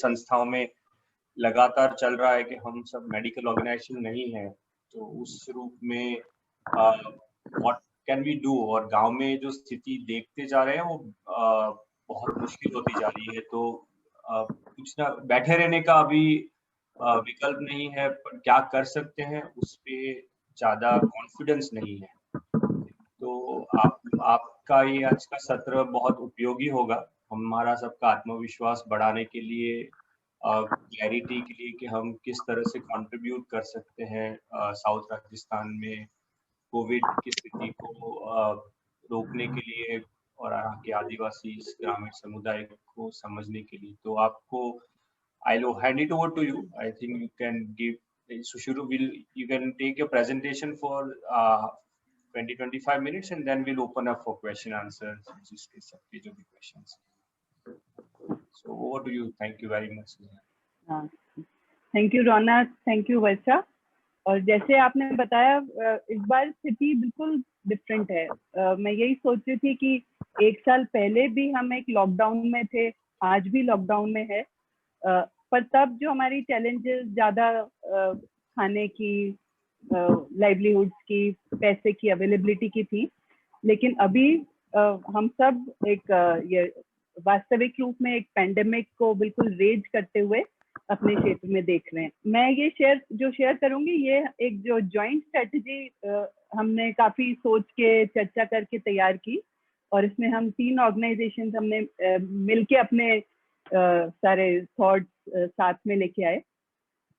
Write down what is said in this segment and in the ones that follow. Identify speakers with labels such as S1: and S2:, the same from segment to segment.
S1: संस्थाओं में लगातार चल रहा है कि हम सब मेडिकल ऑर्गेनाइजेशन नहीं है, तो उस रूप में व्हाट कैन वी डू, और गांव में जो स्थिति देखते जा रहे हैं वो बहुत मुश्किल होती जा रही है। तो कुछ ना, बैठे रहने का अभी विकल्प नहीं है, पर क्या कर सकते हैं उस पे ज्यादा कॉन्फिडेंस नहीं है। तो आपका ये आज का सत्र बहुत उपयोगी होगा हमारा सबका आत्मविश्वास बढ़ाने के लिए, क्लैरिटी के लिए कि हम किस तरह से कंट्रीब्यूट कर सकते हैं साउथ राजस्थान में कोविड की स्थिति को रोकने के लिए और यहाँ के आदिवासी ग्रामीण समुदाय को समझने के लिए। तो आपको I'll hand it over to you. I think you can give. So Shuru, you can take your presentation for 20-25 minutes, and then we'll open up for question answers. जिसके सबके जो भी questions. So over to you. Thank you very much.
S2: Thank you Raunak, thank you Varsha. और जैसे आपने बताया, इस बार स्थिति बिल्कुल डिफरेंट है। मैं यही सोच रही थी कि एक साल पहले भी हम एक लॉकडाउन में थे, आज भी लॉकडाउन में है, पर तब जो हमारी चैलेंजेस ज्यादा खाने की, लाइवलीहुड्स की, पैसे की अवेलेबिलिटी की थी, लेकिन अभी हम सब एक ये वास्तविक रूप में एक पेंडेमिक को बिल्कुल रेज करते हुए अपने क्षेत्र में देख रहे हैं। मैं ये शेयर करूंगी, ये एक जो जॉइंट स्ट्रेटजी हमने काफी सोच के चर्चा करके तैयार की, और इसमें हम 3 ऑर्गेनाइजेशन हमने मिलके अपने सारे थॉट्स साथ में लेके आए,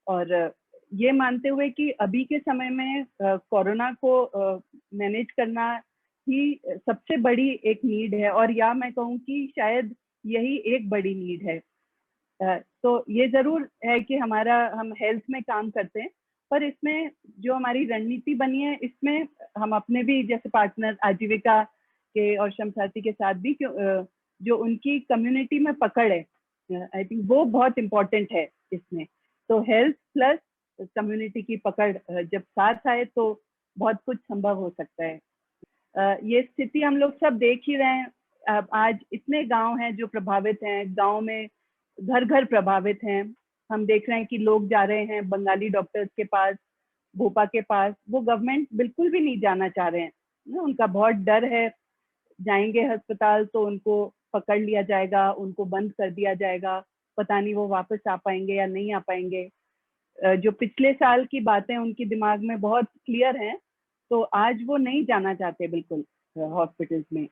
S2: और ये मानते हुए कि अभी के समय में कोरोना को मैनेज करना ही सबसे बड़ी एक नीड है, और या मैं कहूँ कि शायद यही एक बड़ी नीड है। तो ये जरूर है कि हम हेल्थ में काम करते हैं, पर इसमें जो हमारी रणनीति बनी है, इसमें हम अपने भी जैसे पार्टनर आजीविका के और श्रम साथी के साथ भी जो उनकी कम्युनिटी में पकड़ है, आई थिंक वो बहुत इम्पोर्टेंट है इसमें। तो हेल्थ प्लस कम्युनिटी की पकड़ जब साथ आए तो बहुत कुछ संभव हो सकता है। ये स्थिति हम लोग सब देख ही रहे हैं। आज इतने गांव हैं जो प्रभावित हैं, गांव में घर घर प्रभावित हैं। हम देख रहे हैं कि लोग जा रहे हैं बंगाली डॉक्टर्स के पास, भोपा के पास, वो गवर्नमेंट बिल्कुल भी नहीं जाना चाह रहे हैं। उनका बहुत डर है, जाएंगे अस्पताल तो उनको पकड़ लिया जाएगा, उनको बंद कर दिया जाएगा, पता नहीं वो वापस आ पाएंगे या नहीं आ पाएंगे। जो पिछले साल की बातें उनके दिमाग में बहुत क्लियर हैं, तो आज वो नहीं जाना चाहते बिल्कुल हॉस्पिटल्स में।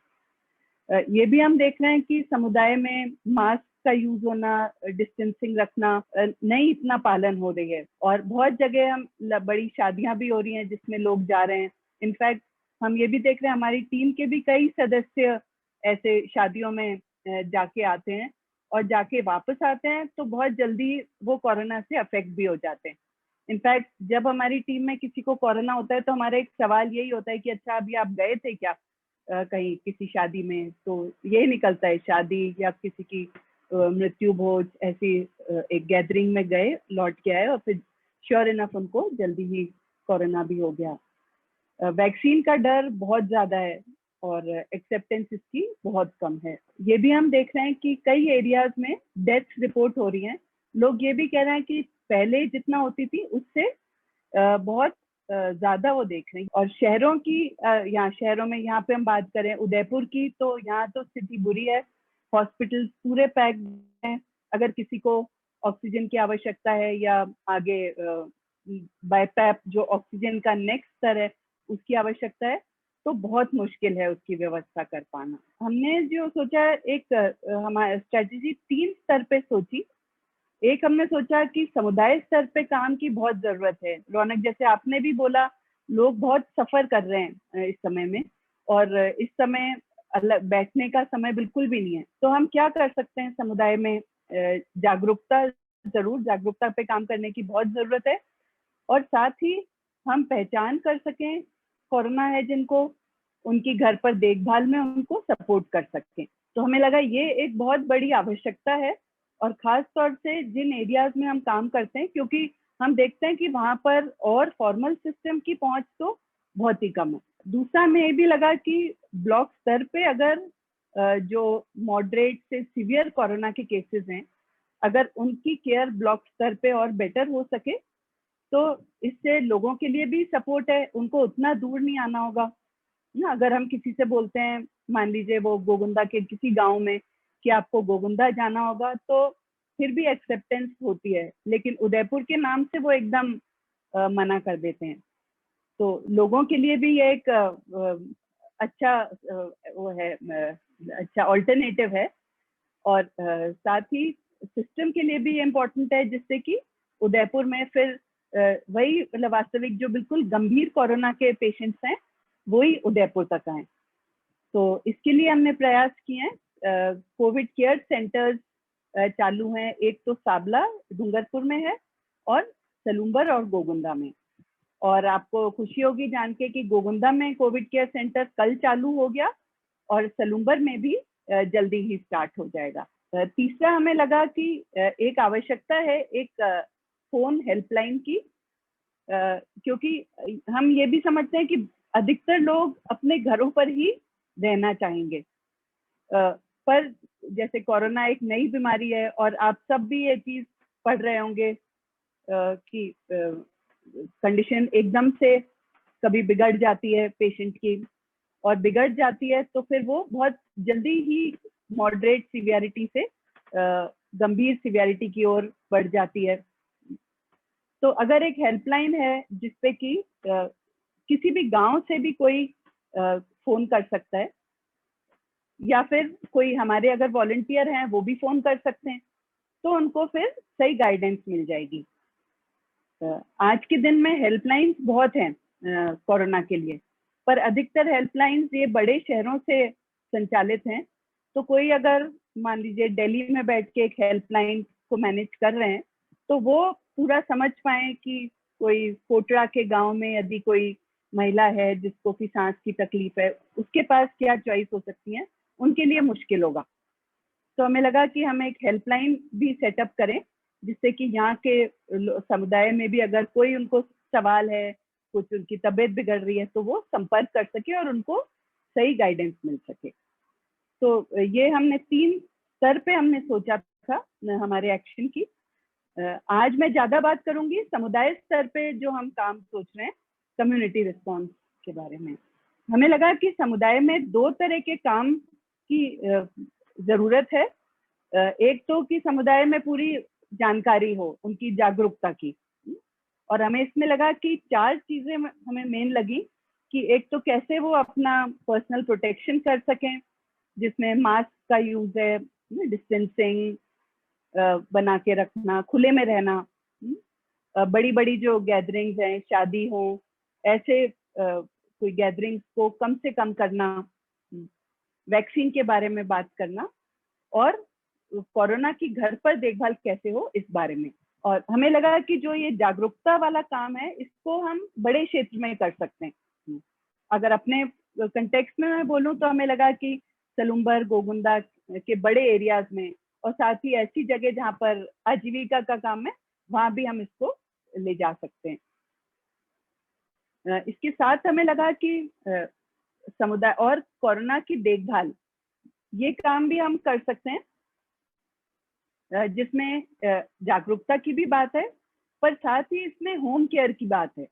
S2: ये भी हम देख रहे हैं कि समुदाय में मास्क का यूज होना, डिस्टेंसिंग रखना नहीं इतना पालन हो रही है, और बहुत जगह हम बड़ी शादियां भी हो रही हैं जिसमें लोग जा रहे हैं। इनफैक्ट हम ये भी देख रहे हैं, हमारी टीम के भी कई सदस्य ऐसे शादियों में जाके आते हैं, और जाके वापस आते हैं तो बहुत जल्दी वो कोरोना से अफेक्ट भी हो जाते हैं। इनफैक्ट जब हमारी टीम में किसी को कोरोना होता है तो हमारा एक सवाल यही होता है कि अच्छा अभी आप गए थे क्या कहीं किसी शादी में? तो यही निकलता है, शादी या किसी की मृत्यु भोज, ऐसी एक गैदरिंग में गए, लौट के आए, और फिर श्योर इनफ उनको जल्दी ही कोरोना भी हो गया। वैक्सीन का डर बहुत ज्यादा है और एक्सेप्टेंस इसकी बहुत कम है। ये भी हम देख रहे हैं कि कई एरियाज में डेथ रिपोर्ट हो रही हैं। लोग ये भी कह रहे हैं कि पहले जितना होती थी उससे बहुत ज्यादा वो देख रहे हैं। और शहरों की, यहाँ शहरों में, यहाँ पे हम बात करें उदयपुर की, तो यहाँ तो स्थिति बुरी है। हॉस्पिटल पूरे पैक हैं। अगर किसी को ऑक्सीजन की आवश्यकता है या आगे बाईपैप जो ऑक्सीजन का नेक्स्ट स्तर है उसकी आवश्यकता है, तो बहुत मुश्किल है उसकी व्यवस्था कर पाना। हमने जो सोचा, एक हमारी स्ट्रेटेजी 3 स्तर पे सोची। एक हमने सोचा कि समुदाय स्तर पे काम की बहुत जरूरत है। रौनक, जैसे आपने भी बोला, लोग बहुत सफर कर रहे हैं इस समय में, और इस समय बैठने का समय बिल्कुल भी नहीं है। तो हम क्या कर सकते हैं समुदाय में? जागरूकता, जरूर जागरूकता पे काम करने की बहुत जरूरत है, और साथ ही हम पहचान कर सकें कोरोना है जिनको, उनकी घर पर देखभाल में उनको सपोर्ट कर सकें। तो हमें लगा ये एक बहुत बड़ी आवश्यकता है, और खास तौर से जिन एरियाज में हम काम करते हैं, क्योंकि हम देखते हैं कि वहां पर और फॉर्मल सिस्टम की पहुंच तो बहुत ही कम है। दूसरा, हमें ये भी लगा कि ब्लॉक स्तर पे अगर जो मॉडरेट से सीवियर कोरोना के केसेस हैं अगर उनकी केयर ब्लॉक स्तर पे और बेटर हो सके तो इससे लोगों के लिए भी सपोर्ट है, उनको उतना दूर नहीं आना होगा ना। अगर हम किसी से बोलते हैं, मान लीजिए वो गोगुंदा के किसी गांव में, कि आपको गोगुंदा जाना होगा, तो फिर भी एक्सेप्टेंस होती है, लेकिन उदयपुर के नाम से वो एकदम मना कर देते हैं। तो लोगों के लिए भी ये एक अच्छा वो है, अच्छा ऑल्टरनेटिव है। और साथ ही सिस्टम के लिए भी ये इम्पोर्टेंट है, जिससे कि उदयपुर में फिर वही मतलब वास्तविक जो बिल्कुल गंभीर कोरोना के पेशेंट्स हैं वही उदयपुर तक आए। तो इसके लिए हमने प्रयास किए हैं। कोविड केयर सेंटर्स चालू हैं, एक तो साबला डूंगरपुर में है और सलूम्बर और गोगुंदा में। और आपको खुशी होगी जान के कि गोगुंदा में कोविड केयर सेंटर कल चालू हो गया और सलूम्बर में भी जल्दी ही स्टार्ट हो जाएगा। तीसरा हमें लगा कि एक आवश्यकता है एक फोन हेल्पलाइन की, क्योंकि हम ये भी समझते हैं कि अधिकतर लोग अपने घरों पर ही रहना चाहेंगे, पर जैसे कोरोना एक नई बीमारी है और आप सब भी ये चीज पढ़ रहे होंगे कि कंडीशन एकदम से कभी बिगड़ जाती है पेशेंट की, और बिगड़ जाती है तो फिर वो बहुत जल्दी ही मॉडरेट सिवियरिटी से गंभीर सिवियरिटी की ओर बढ़ जाती है। तो अगर एक हेल्पलाइन है जिसपे कि किसी भी गांव से भी कोई फोन कर सकता है, या फिर कोई हमारे अगर वॉलंटियर हैं वो भी फोन कर सकते हैं, तो उनको फिर सही गाइडेंस मिल जाएगी। आज के दिन में हेल्पलाइंस बहुत हैं कोरोना के लिए, पर अधिकतर हेल्पलाइंस ये बड़े शहरों से संचालित हैं। तो कोई अगर मान लीजिए दिल्ली में बैठ के एक हेल्पलाइन को मैनेज कर रहे हैं, तो वो पूरा समझ पाए कि कोई कोटरा के गांव में यदि कोई महिला है जिसको कि सांस की तकलीफ है, उसके पास क्या चॉइस हो सकती है, उनके लिए मुश्किल होगा। तो हमें लगा कि हम एक हेल्पलाइन भी सेटअप करें, जिससे कि यहाँ के समुदाय में भी अगर कोई उनको सवाल है, कुछ उनकी तबीयत बिगड़ रही है, तो वो संपर्क कर सके और उनको सही गाइडेंस मिल सके। तो ये हमने 3 स्तर पे हमने सोचा था हमारे एक्शन की। आज मैं ज्यादा बात करूंगी समुदाय स्तर पे जो हम काम सोच रहे हैं, कम्युनिटी रिस्पॉन्स के बारे में। हमें लगा कि समुदाय में 2 तरह के काम की जरूरत है। एक तो कि समुदाय में पूरी जानकारी हो, उनकी जागरूकता की, और हमें इसमें लगा कि 4 चीजें हमें मेन लगी कि एक तो कैसे वो अपना पर्सनल प्रोटेक्शन कर सकें, जिसमें मास्क का यूज है, डिस्टेंसिंग बना के रखना, खुले में रहना, बड़ी बड़ी जो गैदरिंग्स हैं, शादी हो, ऐसे कोई गैदरिंग्स को कम से कम करना, वैक्सीन के बारे में बात करना, और कोरोना की घर पर देखभाल कैसे हो इस बारे में। और हमें लगा कि जो ये जागरूकता वाला काम है, इसको हम बड़े क्षेत्र में कर सकते हैं। अगर अपने कंटेक्स्ट में मैं बोलूं तो हमें लगा कि सलूम्बर, गोगुंदा के बड़े एरियाज में, और साथ ही ऐसी जगह जहाँ पर आजीविका का काम है, वहां भी हम इसको ले जा सकते हैं। इसके साथ हमें लगा कि समुदाय और कोरोना की देखभाल, ये काम भी हम कर सकते हैं, जिसमें जागरूकता की भी बात है, पर साथ ही इसमें होम केयर की बात है।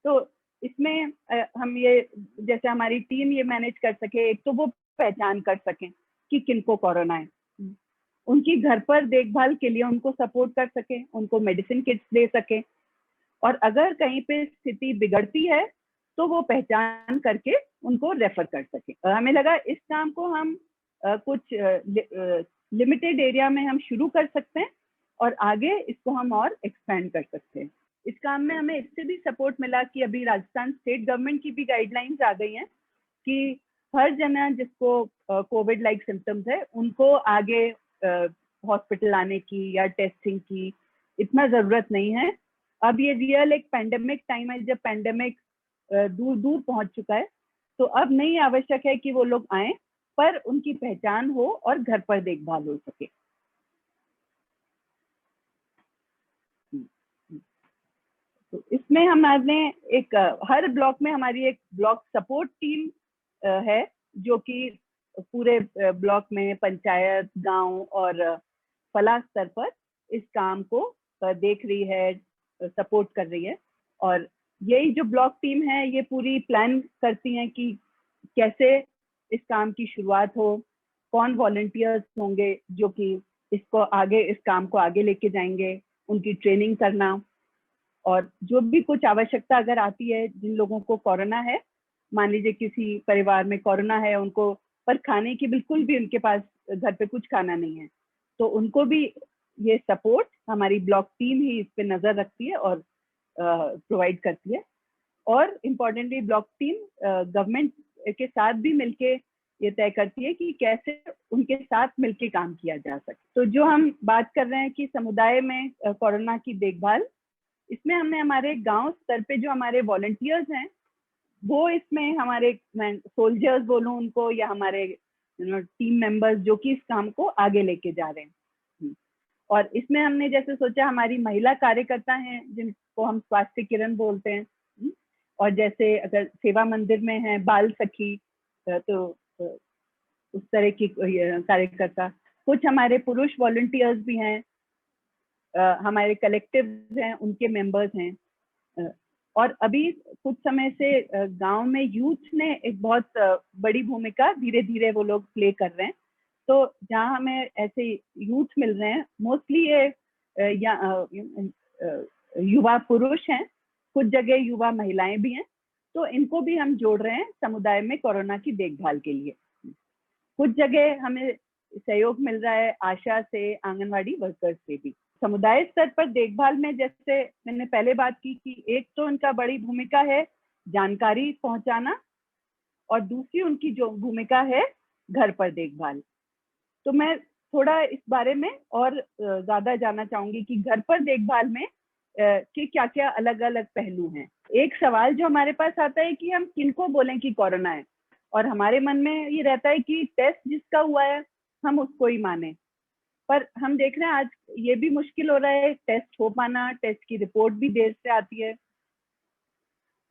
S2: तो इसमें हम ये, जैसे हमारी टीम ये मैनेज कर सके, एक तो वो पहचान कर सकें कि किनको कोरोना है, उनकी घर पर देखभाल के लिए उनको सपोर्ट कर सके, उनको मेडिसिन किट्स दे सके, और अगर कहीं पे स्थिति बिगड़ती है तो वो पहचान करके उनको रेफर कर सके। हमें लगा इस काम को हम कुछ लिमिटेड एरिया में हम शुरू कर सकते हैं और आगे इसको हम और एक्सपेंड कर सकते हैं। इस काम में हमें इससे भी सपोर्ट मिला कि अभी राजस्थान स्टेट गवर्नमेंट की भी गाइडलाइंस आ गई हैं कि हर जना जिसको कोविड लाइक सिम्टम्स है, उनको आगे हॉस्पिटल आने की या टेस्टिंग की इतना जरूरत नहीं है। अब ये रियल एक पैंडेमिक टाइम है, जब पैंडेमिक दूर दूर पहुंच चुका है, तो अब नहीं आवश्यक है कि वो लोग आए, पर उनकी पहचान हो और घर पर देखभाल हो सके। तो इसमें हमारे एक हर ब्लॉक में हमारी एक ब्लॉक सपोर्ट टीम है, जो कि पूरे ब्लॉक में पंचायत, गांव और फला स्तर पर इस काम को देख रही है, सपोर्ट कर रही है। और यही जो ब्लॉक टीम है ये पूरी प्लान करती हैं कि कैसे इस काम की शुरुआत हो, कौन वॉलंटियर्स होंगे जो कि इसको आगे, इस काम को आगे लेके जाएंगे, उनकी ट्रेनिंग करना, और जो भी कुछ आवश्यकता अगर आती है, जिन लोगों को कोरोना है, मान लीजिए किसी परिवार में कोरोना है उनको, पर खाने की बिल्कुल भी उनके पास घर पे कुछ खाना नहीं है, तो उनको भी ये सपोर्ट हमारी ब्लॉक टीम ही इस पे नजर रखती है और प्रोवाइड करती है। और इम्पोर्टेंटली ब्लॉक टीम गवर्नमेंट के साथ भी मिलके ये तय करती है कि कैसे उनके साथ मिलके काम किया जा सके। तो जो हम बात कर रहे हैं कि समुदाय में कोरोना की देखभाल, इसमें हमने हमारे गांव स्तर पे जो हमारे वॉलंटियर्स हैं, वो इसमें हमारे, मैं सोल्जर्स बोलूं उनको, या हमारे टीम मेंबर्स जो कि इस काम को आगे लेके जा रहे हैं। और इसमें हमने जैसे सोचा, हमारी महिला कार्यकर्ता हैं जिनको हम स्वास्थ्य किरण बोलते हैं, और जैसे अगर सेवा मंदिर में है बाल सखी, तो उस तरह की कार्यकर्ता, कुछ हमारे पुरुष वॉलंटियर्स भी हैं, हमारे कलेक्टिव हैं उनके मेंबर्स हैं। और अभी कुछ समय से गांव में यूथ ने एक बहुत बड़ी भूमिका धीरे धीरे वो लोग प्ले कर रहे हैं। तो जहाँ हमें ऐसे यूथ मिल रहे हैं, मोस्टली ये युवा पुरुष हैं, कुछ जगह युवा महिलाएं भी हैं, तो इनको भी हम जोड़ रहे हैं समुदाय में कोरोना की देखभाल के लिए। कुछ जगह हमें सहयोग मिल रहा है आशा से, आंगनवाड़ी वर्कर्स से भी। समुदाय स्तर पर देखभाल में जैसे मैंने पहले बात की कि एक तो उनका बड़ी भूमिका है जानकारी पहुंचाना, और दूसरी उनकी जो भूमिका है घर पर देखभाल। तो मैं थोड़ा इस बारे में और ज्यादा जानना चाहूंगी कि घर पर देखभाल में के क्या क्या अलग अलग पहलू हैं। एक सवाल जो हमारे पास आता है कि हम किनको बोलें कि कोरोना है, और हमारे मन में ये रहता है कि टेस्ट जिसका हुआ है हम उसको ही माने। पर हम देख रहे हैं आज ये भी मुश्किल हो रहा है टेस्ट हो पाना, टेस्ट की रिपोर्ट भी देर से आती है।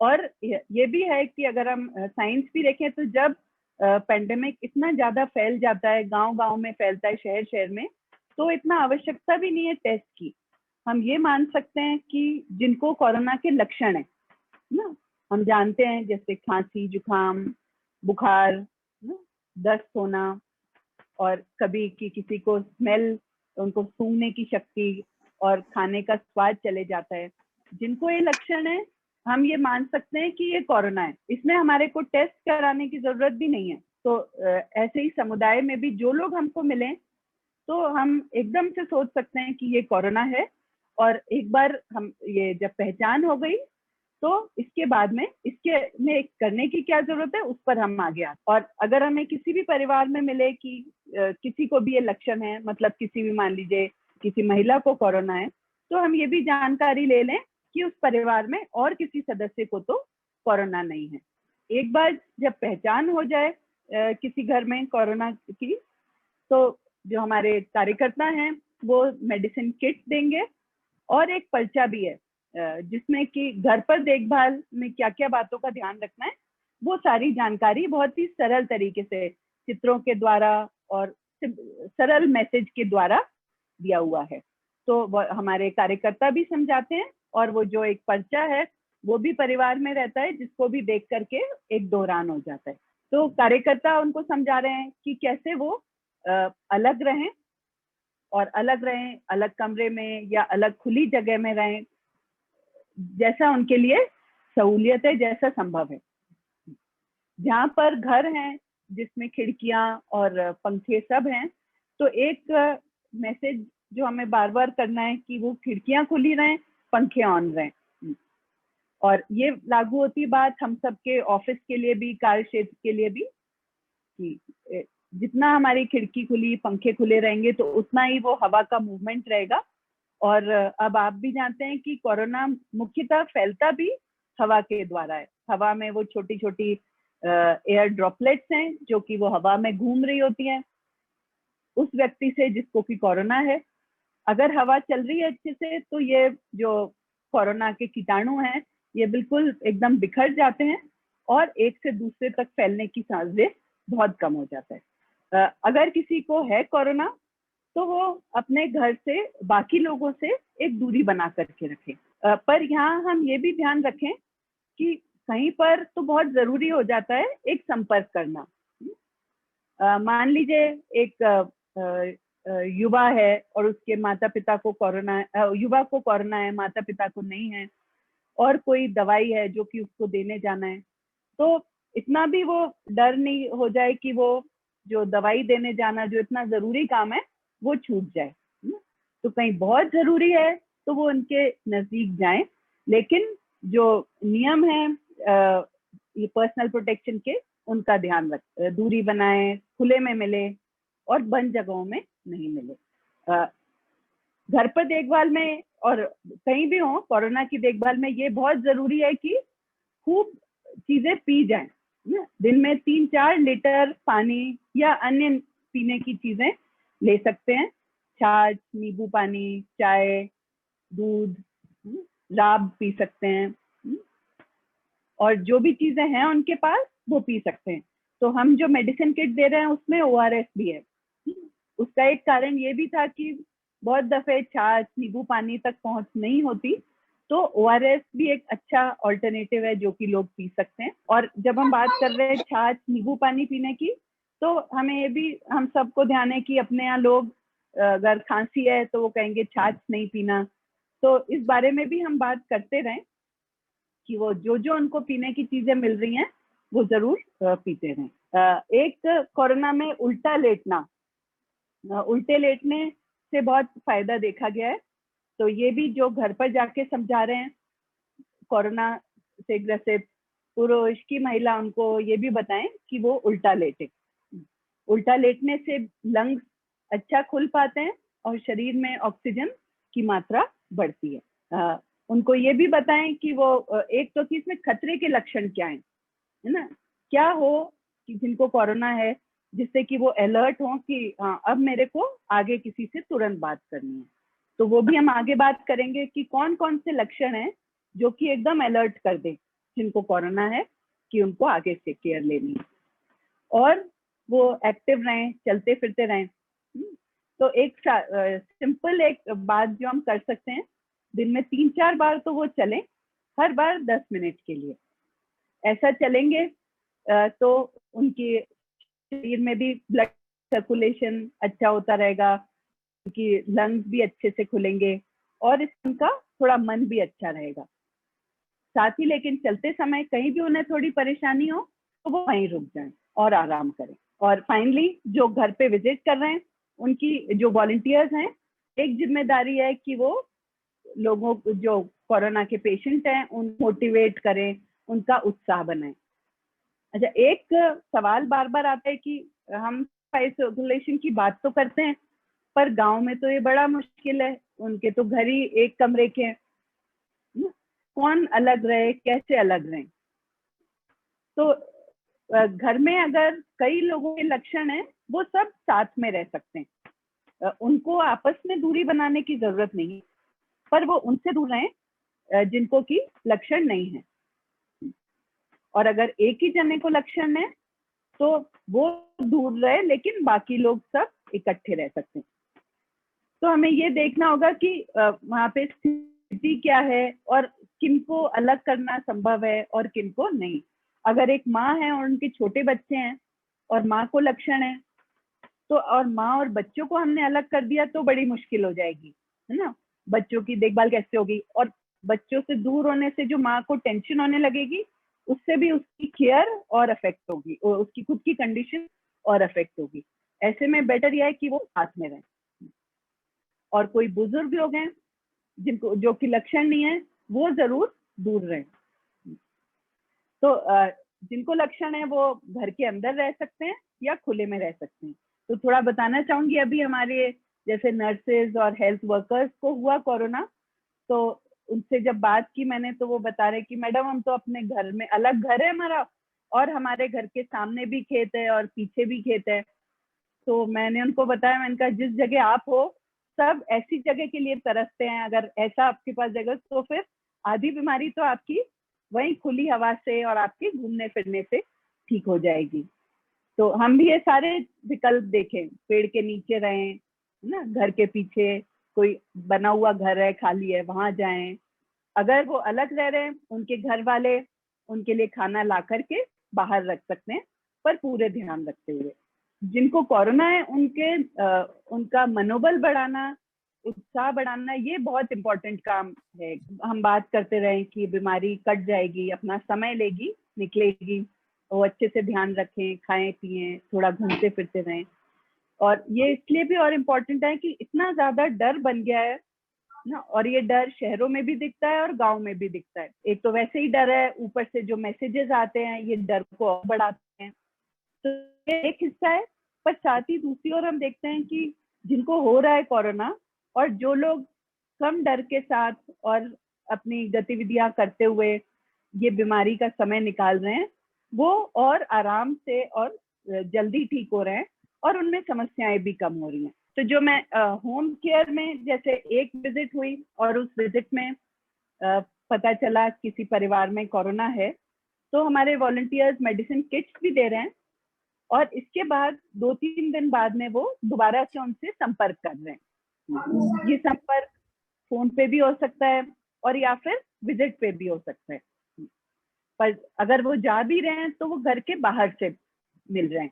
S2: और ये भी है कि अगर हम साइंस भी देखें तो जब पेंडेमिक इतना ज्यादा फैल जाता है, गांव गांव में फैलता है, शहर शहर में, तो इतना आवश्यकता भी नहीं है टेस्ट की। हम ये मान सकते हैं कि जिनको कोरोना के लक्षण है ना, हम जानते हैं जैसे खांसी, जुकाम, बुखार, दस्त होना, और कभी कि किसी को स्मेल, उनको सूंघने की शक्ति और खाने का स्वाद चले जाता है, जिनको ये लक्षण है हम ये मान सकते हैं कि ये कोरोना है। इसमें हमारे को टेस्ट कराने की जरूरत भी नहीं है। तो ऐसे ही समुदाय में भी जो लोग हमको मिले तो हम एकदम से सोच सकते हैं कि ये कोरोना है, और एक बार हम ये जब पहचान हो गई तो इसके बाद में इसके में करने की क्या जरूरत है उस पर हम आगे आते। और अगर हमें किसी भी परिवार में मिले कि किसी को भी ये लक्षण है, मतलब किसी भी, मान लीजिए किसी महिला को कोरोना है, तो हम ये भी जानकारी ले लें कि उस परिवार में और किसी सदस्य को तो कोरोना नहीं है। एक बार जब पहचान हो जाए किसी घर में कोरोना की, तो जो हमारे कार्यकर्ता हैं वो मेडिसिन किट देंगे, और एक पर्चा भी है जिसमें कि घर पर देखभाल में क्या क्या बातों का ध्यान रखना है, वो सारी जानकारी बहुत ही सरल तरीके से चित्रों के द्वारा और सरल मैसेज के द्वारा दिया हुआ है। तो हमारे कार्यकर्ता भी समझाते हैं, और वो जो एक पर्चा है वो भी परिवार में रहता है, जिसको भी देख करके एक दोहरान हो जाता है। तो कार्यकर्ता उनको समझा रहे हैं कि कैसे वो अलग रहें, और अलग रहें, अलग कमरे में या अलग खुली जगह में रहें, जैसा उनके लिए सहूलियत है, जैसा संभव है। जहाँ पर घर हैं जिसमें खिड़कियां और पंखे सब हैं, तो एक मैसेज जो हमें बार बार करना है कि वो खिड़कियां खुली रहें, पंखे ऑन रहें। और ये लागू होती बात हम सबके ऑफिस के लिए भी, कार्य क्षेत्र के लिए भी, कि जितना हमारी खिड़की खुली, पंखे खुले रहेंगे तो उतना ही वो हवा का मूवमेंट रहेगा। और अब आप भी जानते हैं कि कोरोना मुख्यतः फैलता भी हवा के द्वारा है। हवा में वो छोटी छोटी एयर ड्रॉपलेट्स हैं जो कि वो हवा में घूम रही होती हैं। उस व्यक्ति से जिसको कि कोरोना है, अगर हवा चल रही है अच्छे से, तो ये जो कोरोना के कीटाणु हैं ये बिल्कुल एकदम बिखर जाते हैं, और एक से दूसरे तक फैलने की चांसेस बहुत कम हो जाता है। अगर किसी को है कोरोना, तो वो अपने घर से बाकी लोगों से एक दूरी बना करके रखें। पर यहाँ हम ये भी ध्यान रखें कि कहीं पर तो बहुत जरूरी हो जाता है एक संपर्क करना। मान लीजिए एक युवा है और उसके माता पिता को कोरोना, युवा को कोरोना है, माता पिता को नहीं है, और कोई दवाई है जो कि उसको देने जाना है, तो इतना भी वो डर नहीं हो जाए कि वो जो दवाई देने जाना जो इतना जरूरी काम है वो छूट जाए। तो कहीं बहुत जरूरी है तो वो उनके नजदीक जाएं, लेकिन जो नियम है ये पर्सनल प्रोटेक्शन के, उनका ध्यान रख, दूरी बनाए, खुले में मिले और बंद जगहों में नहीं मिले। घर पर देखभाल में और कहीं भी हो कोरोना की देखभाल में ये बहुत जरूरी है कि खूब चीजें पी जाएं। दिन में 3-4 लीटर पानी या अन्य पीने की चीजें ले सकते हैं, छाछ, नींबू पानी, चाय, दूध, राब पी सकते हैं, और जो भी चीजें हैं उनके पास वो पी सकते हैं। तो हम जो मेडिसिन किट दे रहे हैं उसमें ORS भी है। उसका एक कारण ये भी था कि बहुत दफे छाछ, नींबू पानी तक पहुंच नहीं होती, तो ORS भी एक अच्छा ऑल्टरनेटिव है जो कि लोग पी सकते हैं। और जब हम बात कर रहे हैं छाछ, नींबू पानी पीने की, तो हमें ये भी, हम सबको ध्यान है कि अपने यहाँ लोग अगर खांसी है तो वो कहेंगे छाछ नहीं पीना, तो इस बारे में भी हम बात करते रहें कि वो जो जो उनको पीने की चीजें मिल रही हैं वो जरूर पीते रहें। एक कोरोना में उल्टा लेटना, उल्टे लेटने से बहुत फायदा देखा गया है, तो ये भी जो घर पर जाके समझा रहे हैं कोरोना से ग्रसित पुरुष की महिला, उनको ये भी बताएं कि वो उल्टा लेटे। उल्टा लेटने से लंग्स अच्छा खुल पाते हैं और शरीर में ऑक्सीजन की मात्रा बढ़ती है। उनको ये भी बताएं कि वो एक तो कि इसमें खतरे के लक्षण क्या है ना, क्या हो कि जिनको कोरोना है, जिससे कि वो अलर्ट हो कि हाँ अब मेरे को आगे किसी से तुरंत बात करनी है। तो वो भी हम आगे बात करेंगे कि कौन कौन से लक्षण हैं जो कि एकदम अलर्ट कर दे जिनको कोरोना है कि उनको आगे से केयर लेनी है, और वो एक्टिव रहें, चलते फिरते रहें। तो एक सिंपल एक बात जो हम कर सकते हैं, दिन में 3-4 बार तो वो चलें, हर बार 10 मिनट के लिए ऐसा चलेंगे तो उनके शरीर में भी ब्लड सर्कुलेशन अच्छा होता रहेगा, उनकी लंग्स भी अच्छे से खुलेंगे और उनका थोड़ा मन भी अच्छा रहेगा। साथ ही लेकिन चलते समय कहीं भी उन्हें थोड़ी परेशानी हो तो वो वहीं रुक जाएं और आराम करें। और फाइनली जो घर पे विजिट कर रहे हैं उनकी जो वॉलंटियर्स हैं, एक जिम्मेदारी है कि वो लोगों को, जो कोरोना के पेशेंट हैं, उन मोटिवेट करें, उनका उत्साह बनाएं। अच्छा, एक सवाल बार बार आता है कि हम आइसोलेशन की बात तो करते हैं पर गांव में तो ये बड़ा मुश्किल है, उनके तो घर ही एक कमरे के हैं, कौन अलग रहे, कैसे अलग रहे। तो घर में अगर कई लोगों के लक्षण हैं वो सब साथ में रह सकते हैं, उनको आपस में दूरी बनाने की जरूरत नहीं, पर वो उनसे दूर रहें जिनको की लक्षण नहीं है। और अगर एक ही जने को लक्षण है तो वो दूर रहे, लेकिन बाकी लोग सब इकट्ठे रह सकते हैं। तो हमें ये देखना होगा कि वहां पे स्थिति क्या है और किनको अलग करना संभव है और किनको नहीं। अगर एक माँ है और उनके छोटे बच्चे हैं और माँ को लक्षण है, तो और माँ और बच्चों को हमने अलग कर दिया तो बड़ी मुश्किल हो जाएगी, है ना। बच्चों की देखभाल कैसे होगी, और बच्चों से दूर होने से जो माँ को टेंशन होने लगेगी उससे भी उसकी केयर और अफेक्ट होगी, उसकी खुद की कंडीशन और अफेक्ट होगी। ऐसे में बेटर यह है कि वो साथ में रहें। और कोई बुजुर्ग लोग हैं जिनको जो कि लक्षण नहीं है वो जरूर दूर रहें। तो जिनको लक्षण है वो घर के अंदर रह सकते हैं या खुले में रह सकते हैं। तो थोड़ा बताना चाहूंगी, अभी हमारे जैसे नर्सेज और हेल्थ वर्कर्स को हुआ कोरोना, तो उनसे जब बात की मैंने तो वो बता रहे कि मैडम हम तो अपने घर में, अलग घर है हमारा और हमारे घर के सामने भी खेत है और पीछे भी खेत है। तो मैंने उनको बताया, मैंने कहा जिस जगह आप हो सब ऐसी जगह के लिए तरसते हैं, अगर ऐसा आपके पास जगह तो फिर आधी बीमारी तो आपकी वही खुली हवा से और आपके घूमने फिरने से ठीक हो जाएगी। तो हम भी ये सारे विकल्प देखें, पेड़ के नीचे रहें, ना, घर के पीछे कोई बना हुआ घर है, खाली है, वहां जाएं। अगर वो अलग रह रहे हैं, उनके घर वाले उनके लिए खाना ला करके बाहर रख सकते हैं, पर पूरे ध्यान रखते हुए। जिनको कोरोना है उनका मनोबल बढ़ाना, उत्साह बढ़ाना, ये बहुत इंपॉर्टेंट काम है। हम बात करते रहे कि बीमारी कट जाएगी, अपना समय लेगी, निकलेगी, वो अच्छे से ध्यान रखें, खाएं पिएं, थोड़ा घूमते फिरते रहें। और ये इसलिए भी और इम्पोर्टेंट है कि इतना ज्यादा डर बन गया है ना, और ये डर शहरों में भी दिखता है और गांव में भी दिखता है। एक तो वैसे ही डर है, ऊपर से जो मैसेजेस आते हैं ये डर को और बढ़ाते हैं। तो ये एक हिस्सा है, पर साथ ही दूसरी ओर हम देखते हैं कि जिनको हो रहा है कोरोना, और जो लोग कम डर के साथ और अपनी गतिविधियां करते हुए ये बीमारी का समय निकाल रहे हैं, वो और आराम से और जल्दी ठीक हो रहे हैं, और उनमें समस्याएं भी कम हो रही हैं। तो जो मैं होम केयर में जैसे एक विजिट हुई और उस विजिट में पता चला किसी परिवार में कोरोना है, तो हमारे वॉलंटियर्स मेडिसिन किट्स भी दे रहे हैं, और इसके बाद 2-3 दिन बाद में वो दोबारा से उनसे संपर्क कर रहे हैं। ये संपर्क फोन पे भी हो सकता है और या फिर विजिट पे भी हो सकता है, पर अगर वो जा भी रहे हैं तो वो घर के बाहर से मिल रहे हैं।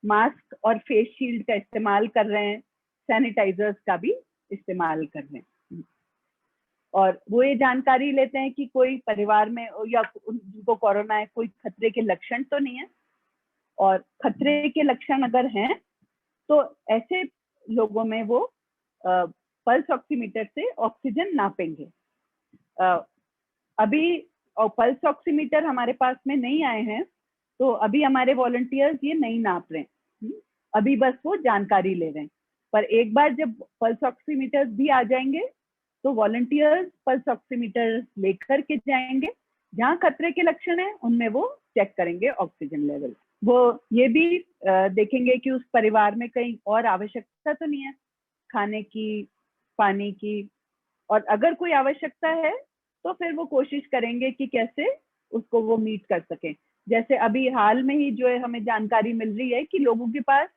S2: मास्क और फेस शील्ड का इस्तेमाल कर रहे हैं, सैनिटाइजर्स का भी इस्तेमाल कर रहे हैं, और वो ये जानकारी लेते हैं कि कोई परिवार में या जिनको कोरोना है कोई खतरे के लक्षण तो नहीं है, और खतरे के लक्षण अगर हैं तो ऐसे लोगों में वो पल्स ऑक्सीमीटर से ऑक्सीजन नापेंगे। अभी पल्स ऑक्सीमीटर हमारे पास में नहीं आए हैं, तो अभी हमारे वॉलंटियर्स ये नहीं नाप रहे हैं, अभी बस वो जानकारी ले रहे हैं। पर एक बार जब पल्स ऑक्सीमीटर भी आ जाएंगे तो वॉलंटियर्स पल्स ऑक्सीमीटर लेकर के जाएंगे, जहाँ खतरे के लक्षण है उनमें वो चेक करेंगे ऑक्सीजन लेवल। वो ये भी देखेंगे कि उस परिवार में कहीं और आवश्यकता तो नहीं है खाने की, पानी की, और अगर कोई आवश्यकता है तो फिर वो कोशिश करेंगे कि कैसे उसको वो मीट कर सकें। जैसे अभी हाल में ही जो है हमें जानकारी मिल रही है कि लोगों के पास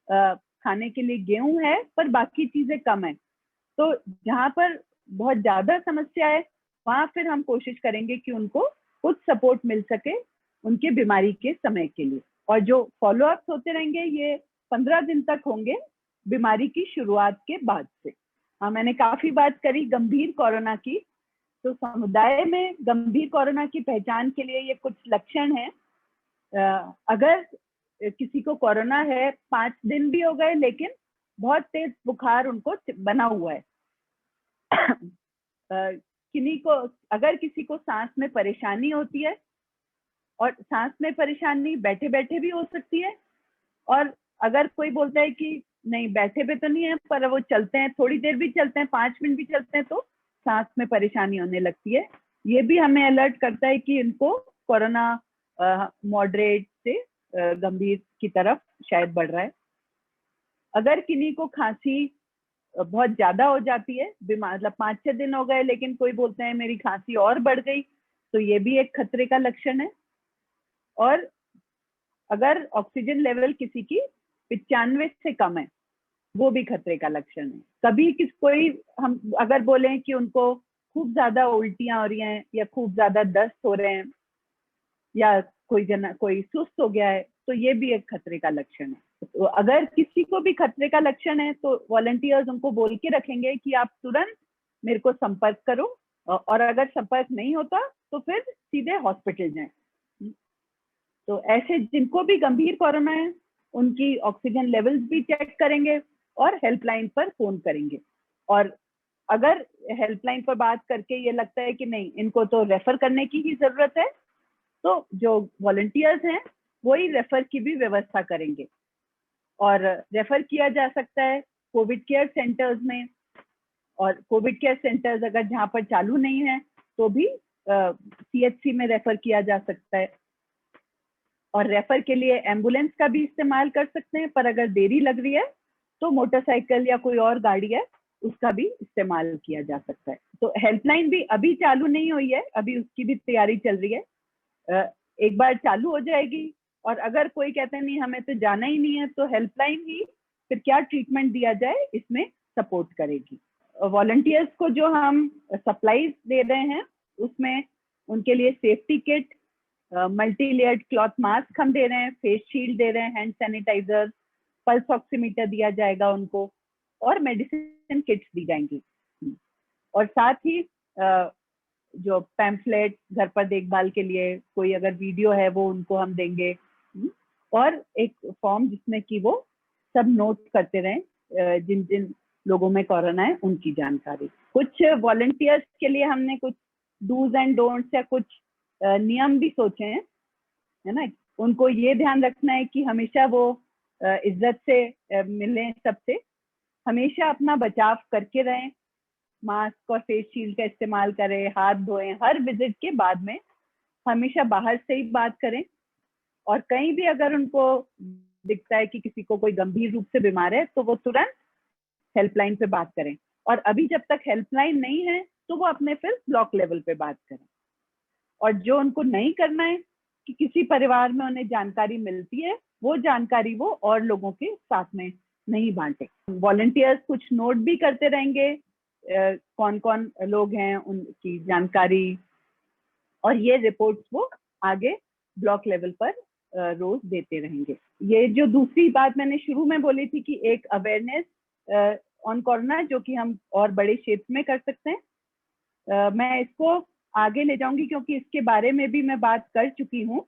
S2: खाने के लिए गेहूं है पर बाकी चीजें कम है, तो जहाँ पर बहुत ज्यादा समस्या है वहां फिर हम कोशिश करेंगे कि उनको कुछ सपोर्ट मिल सके उनके बीमारी के समय के लिए। और जो फॉलोअप्स होते रहेंगे ये 15 दिन तक होंगे बीमारी की शुरुआत के बाद से। मैंने काफी बात करी गंभीर कोरोना की, तो समुदाय में गंभीर कोरोना की पहचान के लिए ये कुछ लक्षण हैं। अगर किसी को कोरोना है, 5 दिन भी हो गए लेकिन बहुत तेज बुखार उनको बना हुआ है, अगर किसी को सांस में परेशानी होती है, और सांस में परेशानी बैठे बैठे भी हो सकती है, और अगर कोई बोलता है कि नहीं बैठे पे तो नहीं है पर वो चलते हैं, थोड़ी देर भी चलते हैं, 5 मिनट भी चलते हैं, तो सांस में परेशानी होने लगती है, ये भी हमें अलर्ट करता है कि इनको कोरोना मॉडरेट से गंभीर की तरफ शायद बढ़ रहा है। अगर किन्हीं को खांसी बहुत ज्यादा हो जाती है, मतलब 5-6 दिन हो गए लेकिन कोई बोलते हैं मेरी खांसी और बढ़ गई, तो ये भी एक खतरे का लक्षण है। और अगर ऑक्सीजन लेवल किसी की 95 से कम है, वो भी खतरे का लक्षण है। कभी कोई हम अगर बोले कि उनको खूब ज्यादा उल्टियां हो रही हैं या खूब ज्यादा दस्त हो रहे हैं या कोई सुस्त हो गया है, तो ये भी एक खतरे का लक्षण है। तो अगर किसी को भी खतरे का लक्षण है तो वॉलंटियर्स उनको बोल के रखेंगे कि आप तुरंत मेरे को संपर्क करो, और अगर संपर्क नहीं होता तो फिर सीधे हॉस्पिटल जाएं। तो ऐसे जिनको भी गंभीर कोरोना है उनकी ऑक्सीजन लेवल्स भी चेक करेंगे और हेल्पलाइन पर फोन करेंगे। और अगर हेल्पलाइन पर बात करके ये लगता है कि नहीं इनको तो रेफर करने की ही जरूरत है, तो जो वॉलंटियर्स हैं वही रेफर की भी व्यवस्था करेंगे, और रेफर किया जा सकता है कोविड केयर सेंटर्स में। और कोविड केयर सेंटर्स अगर जहाँ पर चालू नहीं है तो भी CHC में रेफर किया जा सकता है। और रेफर के लिए एम्बुलेंस का भी इस्तेमाल कर सकते हैं, पर अगर देरी लग रही है तो मोटरसाइकिल या कोई और गाड़ी है उसका भी इस्तेमाल किया जा सकता है। तो हेल्पलाइन भी अभी चालू नहीं हुई है, अभी उसकी भी तैयारी चल रही है, एक बार चालू हो जाएगी। और अगर कोई कहता है नहीं हमें तो जाना ही नहीं है, तो हेल्पलाइन ही फिर क्या ट्रीटमेंट दिया जाए इसमें सपोर्ट करेगी। वॉलंटियर्स को जो हम सप्लाईज दे रहे हैं उसमें उनके लिए safety kit, multi layered cloth mask हम दे रहे हैं, फेस शील्ड दे रहे हैं, हैंड सैनिटाइजर, पल्स ऑक्सीमीटर दिया जाएगा उनको, और मेडिसिन किट्स दी जाएंगी। और साथ ही जो पैम्फलेट घर पर देखभाल के लिए कोई अगर वीडियो है वो उनको हम देंगे, और एक फॉर्म जिसमें कि वो सब नोट करते रहें जिन जिन लोगों में कोरोना है उनकी जानकारी। कुछ वॉलंटियर्स के लिए हमने कुछ डूज एंड डोंट्स या कुछ नियम भी सोचे हैं, है ना। उनको ये ध्यान रखना है कि हमेशा वो इज्जत से मिलें सबसे, हमेशा अपना बचाव करके रहें, मास्क और फेस शील्ड का इस्तेमाल करें, हाथ धोएं, हर विजिट के बाद में हमेशा बाहर से ही बात करें, और कहीं भी अगर उनको दिखता है कि किसी को कोई गंभीर रूप से बीमार है तो वो तुरंत हेल्पलाइन पे बात करें, और अभी जब तक हेल्पलाइन नहीं है तो वो अपने फिर ब्लॉक लेवल पे बात करें। और जो उनको नहीं करना है कि किसी परिवार में उन्हें जानकारी मिलती है वो जानकारी वो और लोगों के साथ में नहीं बांटे। वॉलंटियर्स कुछ नोट भी करते रहेंगे कौन कौन लोग हैं उनकी जानकारी, और ये रिपोर्ट्स वो आगे ब्लॉक लेवल पर रोज देते रहेंगे। ये जो दूसरी बात मैंने शुरू में बोली थी कि एक अवेयरनेस ऑन कोरोना जो कि हम और बड़े क्षेत्र में कर सकते हैं, मैं इसको आगे ले जाऊंगी क्योंकि इसके बारे में भी मैं बात कर चुकी हूँ।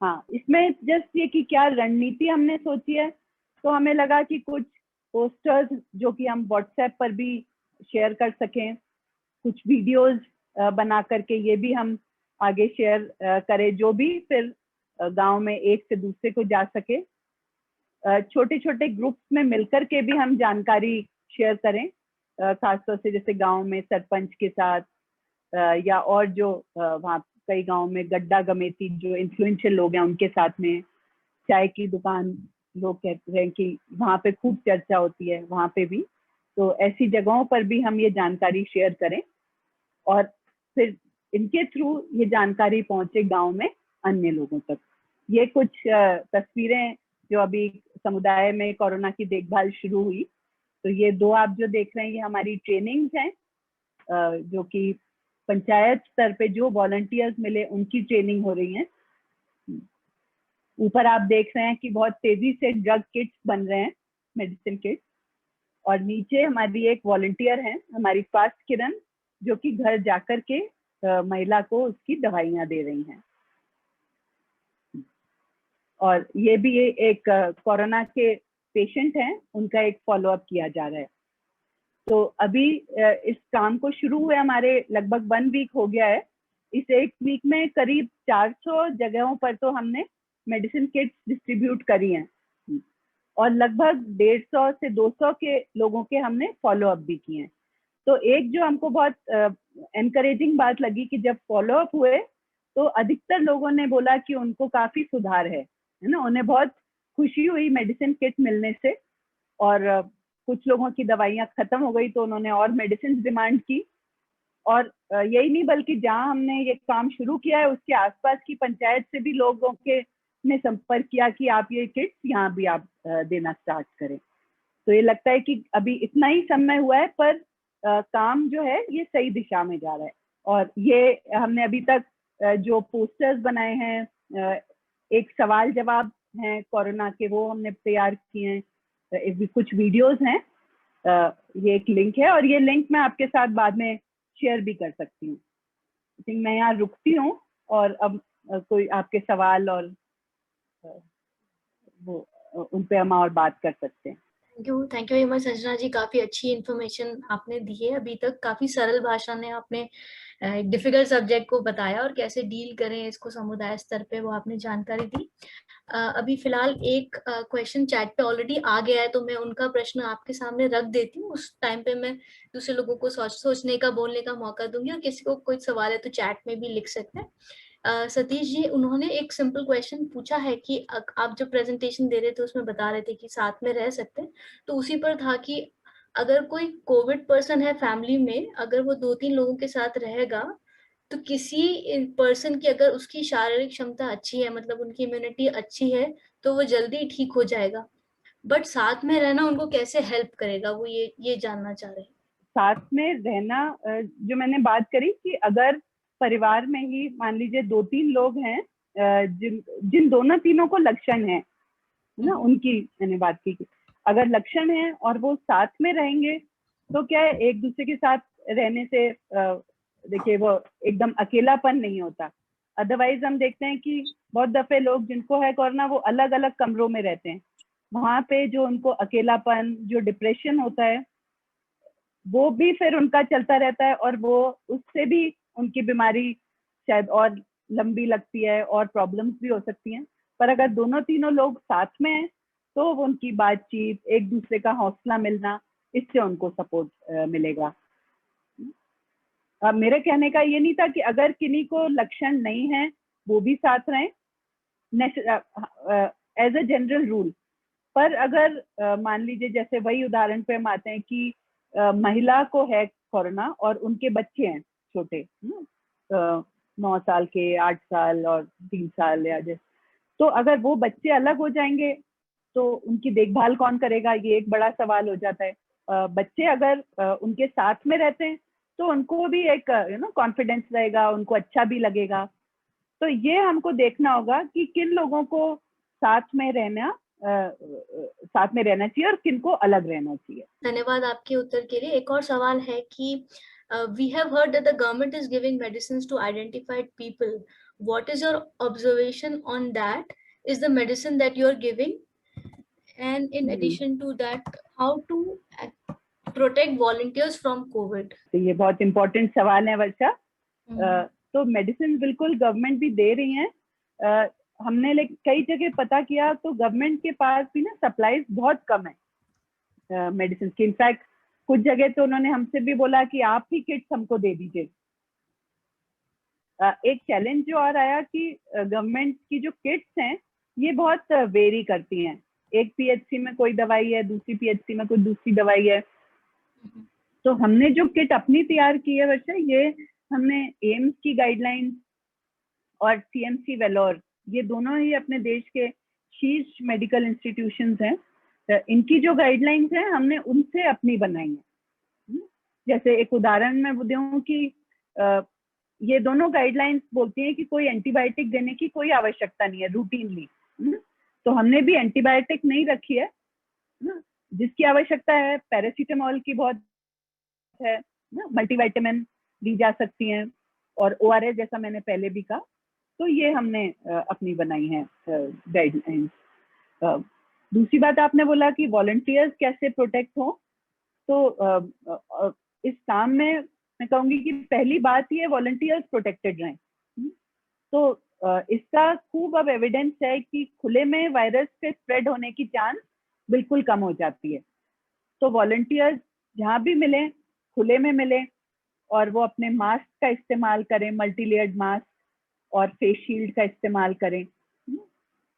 S2: हाँ, इसमें जस्ट ये कि क्या रणनीति हमने सोची है, तो हमें लगा कि कुछ पोस्टर्स जो कि हम व्हाट्सएप पर भी शेयर कर सकें, कुछ वीडियोस बना करके ये भी हम आगे शेयर करें, जो भी फिर गांव में एक से दूसरे को जा सके। छोटे छोटे ग्रुप्स में मिलकर के भी हम जानकारी शेयर करें, खासतौर से जैसे गांव में सरपंच के साथ, या और जो वहाँ कई गांव में गड्ढा गमेती जो इन्फ्लुएंशियल लोग हैं उनके साथ में, चाय की दुकान लोग कहते हैं कि वहाँ पे खूब चर्चा होती है, वहाँ पे भी, तो ऐसी जगहों पर भी हम ये जानकारी शेयर करें और फिर इनके थ्रू ये जानकारी पहुंचे गांव में अन्य लोगों तक। ये कुछ तस्वीरें जो अभी समुदाय में कोरोना की देखभाल शुरू हुई, तो ये दो आप जो देख रहे हैं ये हमारी ट्रेनिंग्स हैं, जो कि पंचायत स्तर पे जो वॉलंटियर्स मिले उनकी ट्रेनिंग हो रही है। ऊपर आप देख रहे हैं कि बहुत तेजी से ड्रग किट्स बन रहे हैं, मेडिसिन किट्स, और नीचे हमारी एक वॉलंटियर है हमारी स्वास्थ्य किरण, जो कि घर जाकर के महिला को उसकी दवाइयां दे रही हैं। और ये भी एक कोरोना के पेशेंट हैं, उनका एक फॉलोअप किया जा रहा है। तो अभी इस काम को शुरू हुए हमारे लगभग 1 वीक हो गया है। इस 1 वीक में करीब 400 जगहों पर तो हमने मेडिसिन किट्स डिस्ट्रीब्यूट करी हैं, और लगभग 150 से 200 के लोगों के हमने फॉलोअप भी किए हैं। तो एक जो हमको बहुत एनकरेजिंग बात लगी कि जब फॉलोअप हुए तो अधिकतर लोगों ने बोला कि उनको काफी सुधार है ना, उन्हें बहुत खुशी हुई मेडिसिन किट मिलने से, और कुछ लोगों की दवाइयां खत्म हो गई तो उन्होंने और मेडिसिन डिमांड की। और यही नहीं बल्कि जहां हमने ये काम शुरू किया है उसके आसपास की पंचायत से भी लोगों के ने संपर्क किया कि आप ये किट्स यहाँ भी आप देना स्टार्ट करें। तो ये लगता है कि अभी इतना ही समय हुआ है पर काम जो है ये सही दिशा में जा रहा है। और ये हमने अभी तक जो पोस्टर्स बनाए हैं, एक सवाल जवाब हैं कोरोना के, वो हमने तैयार किए हैं, कुछ वीडियोस हैं, ये एक लिंक है और ये लिंक मैं आपके साथ बाद में शेयर भी कर सकती हूँ। आई थिंक मैं यहाँ रुकती हूँ और अब कोई आपके सवाल और वो उन पे हम और बात कर सकते हैं।
S3: Thank you very much Sanjana ji, काफी अच्छी इन्फॉर्मेशन आपने दी है। अभी तक काफी सरल भाषा में आपने एक डिफिकल्ट सब्जेक्ट को बताया और कैसे डील करें इसको समुदाय स्तर पे, वो आपने जानकारी दी। अभी फिलहाल एक क्वेश्चन चैट पे ऑलरेडी आ गया है, तो मैं उनका प्रश्न आपके सामने रख देती हूँ। उस टाइम पे मैं दूसरे लोगों को सोचने का, बोलने का मौका दूंगी, और किसी को कोई सवाल है तो चैट में भी लिख सकते हैं। सतीश जी, उन्होंने एक सिंपल क्वेश्चन पूछा है कि आप जब प्रेजेंटेशन दे रहे थे उसमें बता रहे थे कि साथ में रह सकते हैं, तो उसी पर था कि अगर कोई कोविड पर्सन है फैमिली में, अगर वो 2-3 लोगों के साथ रहेगा, तो किसी पर्सन की अगर उसकी शारीरिक क्षमता अच्छी है, मतलब उनकी इम्यूनिटी अच्छी है, तो वो जल्दी ठीक हो जाएगा। बट साथ में रहना उनको कैसे हेल्प करेगा, वो ये जानना चाह रहे हैं।
S2: साथ में रहना, जो मैंने बात करी कि अगर परिवार में ही मान लीजिए 2-3 लोग हैं जिन दोनों तीनों को लक्षण है ना, उनकी मैंने बात की कि अगर लक्षण है और वो साथ में रहेंगे तो क्या है, एक दूसरे के साथ रहने से देखिए वो एकदम अकेलापन नहीं होता। अदरवाइज हम देखते हैं कि बहुत दफे लोग जिनको है कोरोना वो अलग अलग कमरों में रहते हैं, वहां पे जो उनको अकेलापन, जो डिप्रेशन होता है वो भी फिर उनका चलता रहता है, और वो उससे भी उनकी बीमारी शायद और लंबी लगती है और प्रॉब्लम्स भी हो सकती हैं। पर अगर दोनों तीनों लोग साथ में हैं तो वो उनकी बातचीत, एक दूसरे का हौसला मिलना, इससे उनको सपोर्ट मिलेगा। अब मेरे कहने का ये नहीं था कि अगर किन्हीं को लक्षण नहीं है वो भी साथ रहें एज अ जनरल रूल। पर अगर मान लीजिए जैसे वही उदाहरण पे हम आते हैं कि महिला को है कोरोना और उनके बच्चे हैं छोटे, 9 साल के, 8 साल और 3 साल या जैसे, तो अगर वो बच्चे अलग हो जाएंगे तो उनकी देखभाल कौन करेगा, ये एक बड़ा सवाल हो जाता है। बच्चे अगर उनके साथ में रहते हैं तो उनको भी एक कॉन्फिडेंस रहेगा, उनको अच्छा भी लगेगा। तो ये हमको देखना होगा कि किन लोगों को साथ में रहना चाहिए और किनको अलग रहना चाहिए।
S3: धन्यवाद आपके उत्तर के लिए। एक और सवाल है कि we have heard that the government is giving medicines to identified people. What is your observation on that? Is the medicine that you are giving? And in addition to that, how to protect volunteers from COVID?
S2: तो ये बहुत important सवाल है वर्षा। तो medicine बिल्कुल government भी दे रही है। हमने कई जगह पता किया तो गवर्नमेंट के पास भी ना सप्लाईज बहुत कम है मेडिसिन की। इनफैक्ट कुछ जगह तो उन्होंने हमसे भी बोला कि आप ही किट्स हमको दे दीजिए। एक चैलेंज जो और आया कि गवर्नमेंट की जो किट्स हैं ये बहुत वेरी करती हैं। एक पीएचसी में कोई दवाई है, दूसरी पीएचसी में कोई दूसरी दवाई है। तो हमने जो किट अपनी तैयार की है वर्षा, ये हमने एम्स की गाइडलाइंस और सीएमसी वेलोर, ये दोनों ही अपने देश के शीर्ष मेडिकल इंस्टीट्यूशंस हैं, इनकी जो गाइडलाइंस हैं हमने उनसे अपनी बनाई है। जैसे एक उदाहरण मैं दूं कि ये दोनों गाइडलाइंस बोलती हैं कि कोई एंटीबायोटिक देने की कोई आवश्यकता नहीं है रूटीनली। तो हमने भी एंटीबायोटिक नहीं रखी है, जिसकी आवश्यकता है पैरासीटामोल की बहुत है, मल्टीविटामिन दी जा सकती हैं, और ओआरएस जैसा मैंने पहले भी कहा। तो ये हमने अपनी बनाई है गाइडलाइंस। दूसरी बात आपने बोला कि वॉलंटियर्स कैसे प्रोटेक्ट हो, तो इस काम में मैं कहूंगी कि पहली बात ये वॉलंटियर्स प्रोटेक्टेड रहें। तो इसका खूब अब एविडेंस है कि खुले में वायरस के स्प्रेड होने की चांस बिल्कुल कम हो जाती है। तो वॉलंटियर्स जहाँ भी मिले खुले में मिले, और वो अपने मास्क का इस्तेमाल करें, मल्टी लेयर्ड मास्क और फेस शील्ड का इस्तेमाल करें।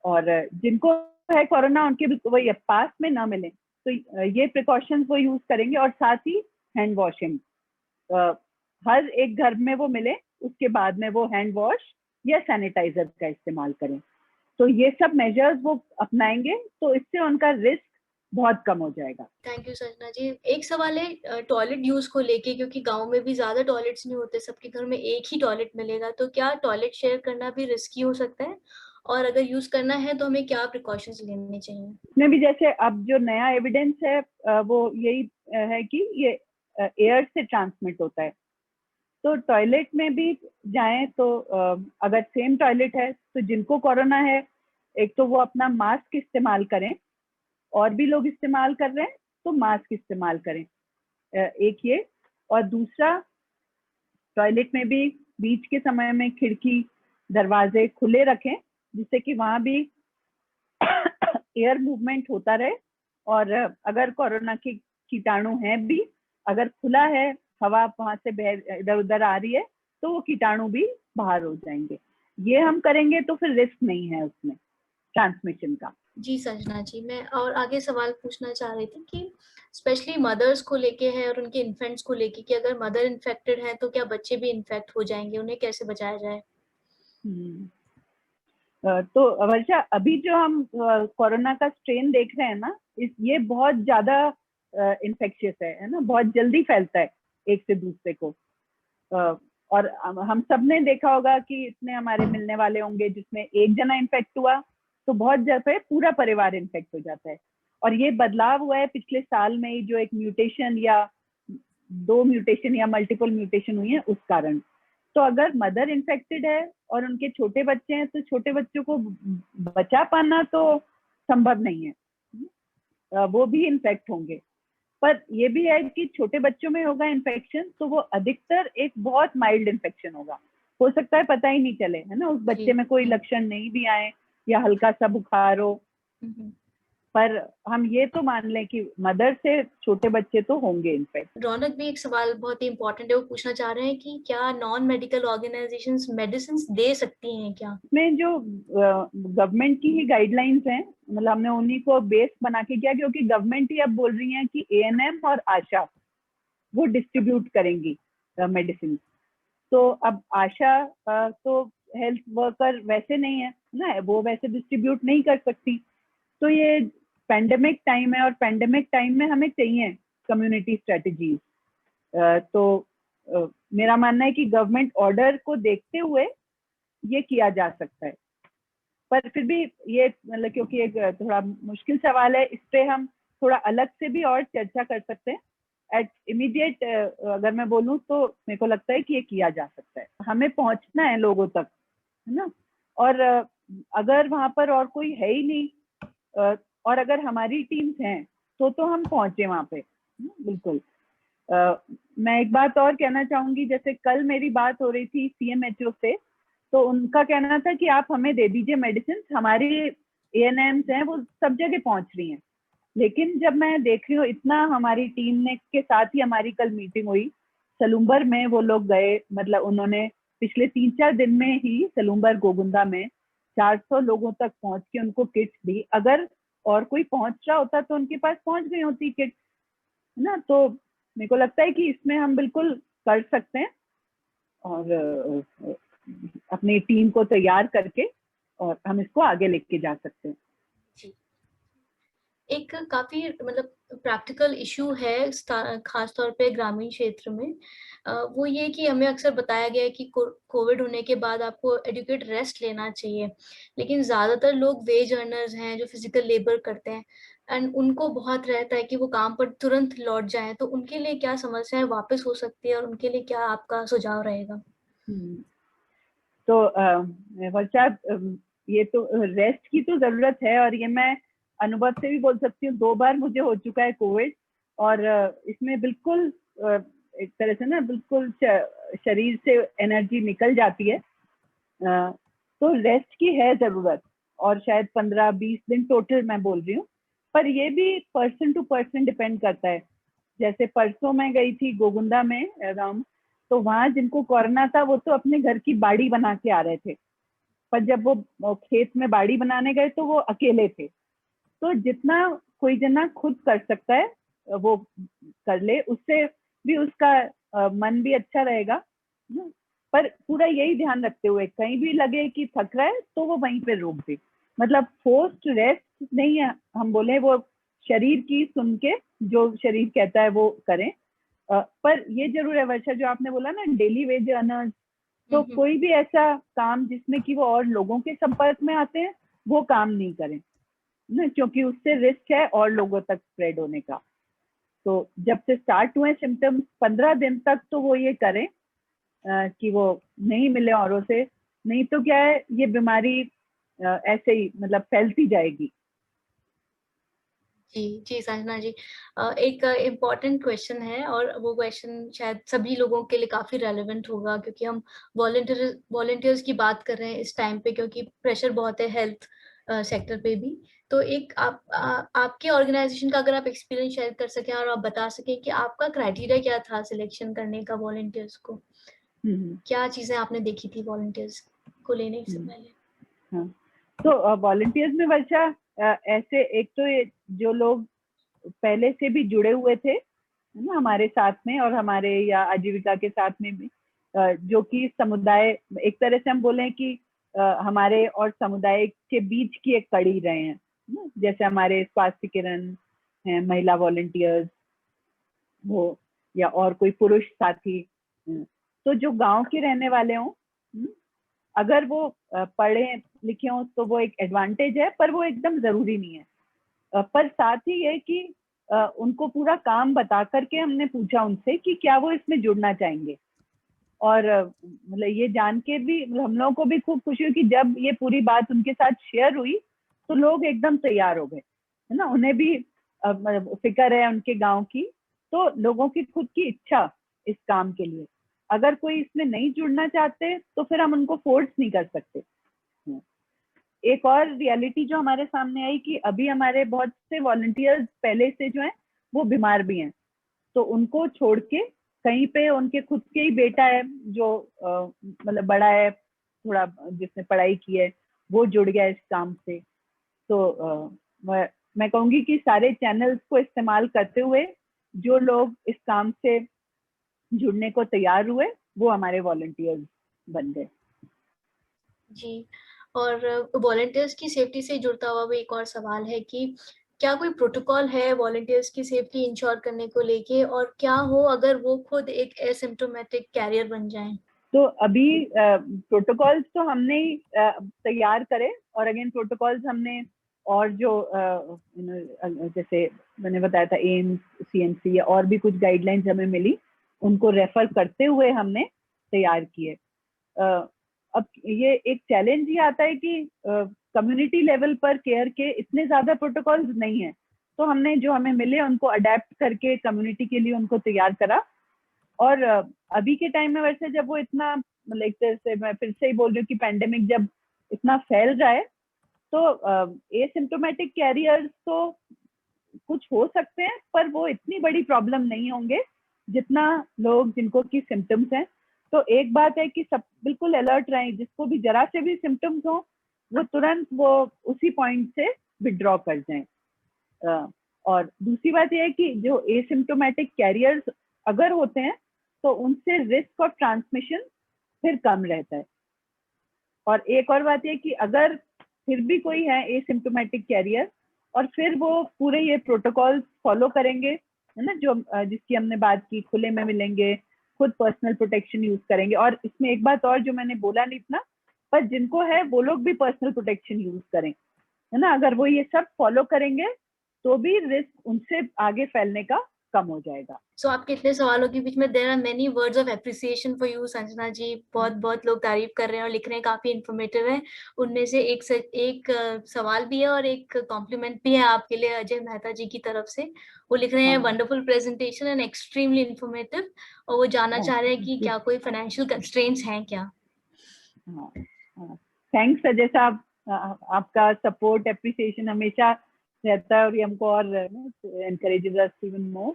S2: और जिनको है कोरोना उनके वही पास में ना मिले तो ये प्रिकॉशंस वो यूज करेंगे। और साथ ही हैंड वॉशिंग, हर एक घर में वो मिले उसके बाद में वो हैंड वॉश या सैनिटाइजर का इस्तेमाल करें। तो ये सब मेजर्स वो अपनाएंगे तो इससे उनका रिस्क बहुत कम हो जाएगा।
S3: थैंक यू संजना जी। एक सवाल है टॉयलेट यूज को लेके, क्योंकि गांव में भी ज्यादा टॉयलेट्स नहीं होते, सबके घर में एक ही टॉयलेट मिलेगा, तो क्या टॉयलेट शेयर करना भी रिस्की हो सकता है? और अगर यूज करना है तो हमें क्या प्रिकॉशंस लेने चाहिए?
S2: इसमें भी जैसे अब जो नया एविडेंस है वो यही है कि ये एयर से ट्रांसमिट होता है। तो टॉयलेट में भी जाएं तो अगर सेम टॉयलेट है तो जिनको कोरोना है, एक तो वो अपना मास्क इस्तेमाल करें, और भी लोग इस्तेमाल कर रहे हैं तो मास्क इस्तेमाल करें, एक ये। और दूसरा, टॉयलेट में भी बीच के समय में खिड़की दरवाजे खुले रखें, जिससे कि वहां भी एयर मूवमेंट होता रहे। और अगर कोरोना के कीटाणु हैं भी, अगर खुला है, हवा वहां से इधर उधर आ रही है, तो वो कीटाणु भी बाहर हो जाएंगे। ये हम करेंगे तो फिर रिस्क नहीं है उसमें ट्रांसमिशन का।
S3: जी संजना जी, मैं और आगे सवाल पूछना चाह रही थी कि स्पेशली मदर्स को लेके है और उनके इन्फेंट्स को लेके कि अगर मदर इन्फेक्टेड है तो क्या बच्चे भी इन्फेक्ट हो जाएंगे, उन्हें कैसे बचाया जाए?
S2: तो वर्षा, अभी जो हम कोरोना का स्ट्रेन देख रहे हैं ना, ये बहुत ज्यादा इन्फेक्शियस है ना, बहुत जल्दी फैलता है एक से दूसरे को। और हम सब ने देखा होगा कि इतने हमारे मिलने वाले होंगे जिसमें एक जना इन्फेक्ट हुआ तो बहुत जगह पूरा परिवार इन्फेक्ट हो जाता है। और ये बदलाव हुआ है पिछले साल में ही, जो एक म्यूटेशन या 2 म्यूटेशन या मल्टीपल म्यूटेशन हुई है उस कारण। तो अगर मदर इन्फेक्टेड है और उनके छोटे बच्चे हैं तो छोटे बच्चों को बचा पाना तो संभव नहीं है, वो भी इन्फेक्ट होंगे। पर ये भी है कि छोटे बच्चों में होगा इन्फेक्शन तो वो अधिकतर एक बहुत माइल्ड इन्फेक्शन होगा, हो सकता है पता ही नहीं चले, है ना, उस बच्चे में कोई लक्षण नहीं भी आए या हल्का सा बुखार हो। पर हम ये तो मान लें कि मदर से छोटे बच्चे तो होंगे इनफेक्ट।
S3: रौनक भी एक सवाल बहुत ही इम्पोर्टेंट है, वो पूछना चाह रहे हैं कि क्या नॉन मेडिकल ऑर्गेनाइजेशंस मेडिसिन दे सकती हैं क्या?
S2: इसमें जो गवर्नमेंट की ही गाइडलाइंस हैं, मतलब हमने उन्हीं को बेस बना के किया, क्योंकि गवर्नमेंट ही अब बोल रही है कि ANM और आशा वो डिस्ट्रीब्यूट करेंगी मेडिसिन। तो अब आशा तो हेल्थ वर्कर वैसे नहीं है ना, वो वैसे डिस्ट्रीब्यूट नहीं कर सकती। तो ये पैंडेमिक टाइम है और पैंडेमिक टाइम में हमें चाहिए कम्युनिटी स्ट्रेटजीज। तो मेरा मानना है कि गवर्नमेंट ऑर्डर को देखते हुए ये किया जा सकता है। पर फिर भी ये मतलब क्योंकि एक थोड़ा मुश्किल सवाल है, इस पे हम थोड़ा अलग से भी और चर्चा कर सकते हैं। एट इमीडिएट अगर मैं बोलूँ तो मेरे को लगता है कि ये किया जा सकता है। हमें पहुंचना है लोगों तक, है ना, और अगर वहां पर और कोई है ही नहीं और अगर हमारी टीम्स हैं तो हम पहुंचे वहां पे, बिल्कुल। मैं एक बात और कहना चाहूंगी, जैसे कल मेरी बात हो रही थी CMHO से, तो उनका कहना था कि आप हमें दे दीजिए मेडिसिन, हमारी ANMs हैं वो सब जगह पहुंच रही हैं। लेकिन जब मैं देख रही हूँ इतना, हमारी टीम ने के साथ ही हमारी कल मीटिंग हुई सलूम्बर में, वो लोग गए, मतलब उन्होंने पिछले 3-4 दिन में ही सलूम्बर गोगुंदा में 400 लोगों तक पहुंच के उनको किट्स दी। अगर और कोई पहुंच रहा होता तो उनके पास पहुंच गई होती किट, है ना। तो मेरे को लगता है कि इसमें हम बिल्कुल कर सकते हैं और अपनी टीम को तैयार करके और हम इसको आगे लेके जा सकते हैं।
S3: एक काफी मतलब प्रैक्टिकल इशू है खासतौर पे ग्रामीण क्षेत्र में, वो ये कि हमें अक्सर बताया गया है कि कोविड होने के बाद आपको एडुकेट रेस्ट लेना चाहिए, लेकिन ज्यादातर लोग वेज अर्नर्स हैं जो फिजिकल लेबर करते हैं एंड उनको बहुत रहता है कि वो काम पर तुरंत लौट जाएं, तो उनके लिए क्या समस्याएं वापस हो सकती है और उनके लिए क्या आपका सुझाव रहेगा?
S2: तो वर्षा, ये तो रेस्ट की तो जरूरत है और ये मैं अनुभव से भी बोल सकती हूँ, 2 बार मुझे हो चुका है कोविड और इसमें बिल्कुल एक तरह से ना बिल्कुल शरीर से एनर्जी निकल जाती है। तो रेस्ट की है जरूरत और शायद 15-20 दिन टोटल मैं बोल रही हूँ, पर ये भी पर्सन टू पर्सन डिपेंड करता है। जैसे परसों मैं गई थी गोगुंदा में राम, तो वहां जिनको कोरोना था वो तो अपने घर की बाड़ी बना के आ रहे थे, पर जब वो खेत में बाड़ी बनाने गए तो वो अकेले थे। तो जितना कोई जना खुद कर सकता है वो कर ले, उससे भी उसका मन भी अच्छा रहेगा। पर पूरा यही ध्यान रखते हुए कहीं भी लगे कि थक रहा है तो वो वहीं पे रोक दे, मतलब फोर्स्ड रेस्ट नहीं है, हम बोले वो शरीर की सुन के जो शरीर कहता है वो करें। पर ये जरूर है वर्षा, जो आपने बोला ना डेली वेज अर्नर्स, तो कोई भी ऐसा काम जिसमें कि वो और लोगों के संपर्क में आते हैं वो काम नहीं करें ना, क्योंकि उससे रिस्क है और लोगों तक स्प्रेड होने का। तो जब से स्टार्ट हुए सिम्टम्स 15 दिन तक तो वो ये करें कि वो नहीं मिले औरों से, नहीं तो क्या है ये बीमारी ऐसे ही मतलब फैलती जाएगी।
S3: जी संजना जी, एक इम्पॉर्टेंट क्वेश्चन है और वो क्वेश्चन शायद सभी लोगों के लिए काफी रेलेवेंट होगा, क्योंकि हम वॉलंटियर्स की बात कर रहे हैं इस टाइम पे, क्योंकि प्रेशर बहुत है हेल्थ सेक्टर पे भी। तो एक आपके ऑर्गेनाइजेशन का अगर आप एक्सपीरियंस शेयर कर सकें और आप बता सकें कि आपका क्राइटेरिया क्या था सिलेक्शन करने का वॉलंटियर्स को, क्या चीजें आपने देखी थी वॉलंटियर्स को लेने से पहले?
S2: हाँ, तो वॉलंटियर्स में वर्षा ऐसे एक तो जो लोग पहले से भी जुड़े हुए थे है ना हमारे साथ में और हमारे या आजीविका के साथ में भी, जो कि समुदाय एक तरह से हम बोले कि हमारे और समुदाय के बीच की एक कड़ी रहे हैं, जैसे हमारे स्वास्थ्य किरण हैं महिला वॉलंटियर्स वो, या और कोई पुरुष साथी, तो जो गांव के रहने वाले हों, अगर वो पढ़े लिखे हों तो वो एक एडवांटेज है, पर वो एकदम जरूरी नहीं है। पर साथ ही ये कि उनको पूरा काम बता करके हमने पूछा उनसे कि क्या वो इसमें जुड़ना चाहेंगे, और मतलब ये जान के भी हम लोगों को भी खूब खुशी हुई कि जब ये पूरी बात उनके साथ शेयर हुई तो लोग एकदम तैयार हो गए, है ना। उन्हें भी फिक्र है उनके गांव की, तो लोगों की खुद की इच्छा इस काम के लिए, अगर कोई इसमें नहीं जुड़ना चाहते तो फिर हम उनको फोर्स नहीं कर सकते। एक और रियलिटी जो हमारे सामने आई कि अभी हमारे बहुत से वॉलंटियर्स पहले से जो हैं वो बीमार भी हैं, तो उनको छोड़ के कहीं पे उनके खुद के ही बेटा है जो मतलब बड़ा है थोड़ा, जिसने पढ़ाई की है, वो जुड़ गया इस काम से। तो मैं कहूंगी कि सारे चैनल्स को इस्तेमाल करते हुए जो लोग इस काम से जुड़ने को तैयार हुए वो हमारे वॉलंटियर्स बन गए।
S3: जी, और वॉलंटियर्स की सेफ्टी से जुड़ता हुआ भी एक और सवाल है कि क्या कोई प्रोटोकॉल है वॉलंटियर्स की सेफ्टी इंश्योर करने को लेके, और क्या हो अगर वो खुद एक एसिम्प्टोमेटिक कैरियर बन जाएं?
S2: तो अभी प्रोटोकॉल्स तो हमने ही तैयार करे, और अगेन प्रोटोकॉल्स हमने और जो जैसे मैंने बताया था एम्स, CMC या और भी कुछ गाइडलाइंस हमें मिली, उनको रेफर करते हुए हमने तैयार किए। अब ये एक चैलेंज ये आता है कि कम्युनिटी लेवल पर केयर के इतने ज्यादा प्रोटोकॉल्स नहीं है, तो हमने जो हमें मिले उनको अडेप्ट करके कम्युनिटी के लिए उनको तैयार करा। और अभी के टाइम में वैसे जब वो इतना, मतलब एक तरह से मैं फिर से ही बोल रही हूँ कि पैंडेमिक जब इतना फैल रहा है, तो एसिम्प्टोमेटिक कैरियर्स तो कुछ हो सकते हैं, पर वो इतनी बड़ी प्रॉब्लम नहीं होंगे जितना लोग जिनको की सिम्टम्स हैं। तो एक बात है कि सब बिल्कुल अलर्ट रहें, जिसको भी जरा से भी सिम्टम्स हो वो तुरंत वो उसी पॉइंट से विड्रॉ कर जाएं। और दूसरी बात यह है कि जो एसिम्प्टोमेटिक कैरियर्स अगर होते हैं तो उनसे रिस्क ऑफ ट्रांसमिशन फिर कम रहता है। और एक और बात यह कि अगर फिर भी कोई है एसिम्प्टोमेटिक कैरियर और फिर वो पूरे ये प्रोटोकॉल फॉलो करेंगे, है ना, जो जिसकी हमने बात की, खुले में मिलेंगे, खुद पर्सनल प्रोटेक्शन यूज करेंगे, और इसमें एक बात और जो मैंने बोला नहीं था, पर जिनको है वो लोग भी पर्सनल प्रोटेक्शन यूज करें, है ना। अगर वो ये सब फॉलो करेंगे तो भी रिस्क उनसे आगे फैलने का कम हो जाएगा।
S3: So, आपके इतने सवालों के बीच में there are many words of appreciation for you Sanjana ji, बहुत बहुत लोग तारीफ कर रहे हैं और लिख रहे हैं, काफी इन्फॉर्मेटिव है। उनमें से एक सवाल भी है और एक कॉम्प्लीमेंट भी है आपके लिए अजय मेहता जी की तरफ से। वो लिख रहे हैं wonderful presentation and extremely informative, और वो जानना चाह रहे हैं कि क्या कोई फाइनेंशियल कंस्ट्रेंट्स हैं क्या।
S2: थैंक्स अजय साहब, आपका सपोर्ट एप्रिसिएशन हमेशा रहता है और ये हमको और एनकरेजेस अस इवन मोर।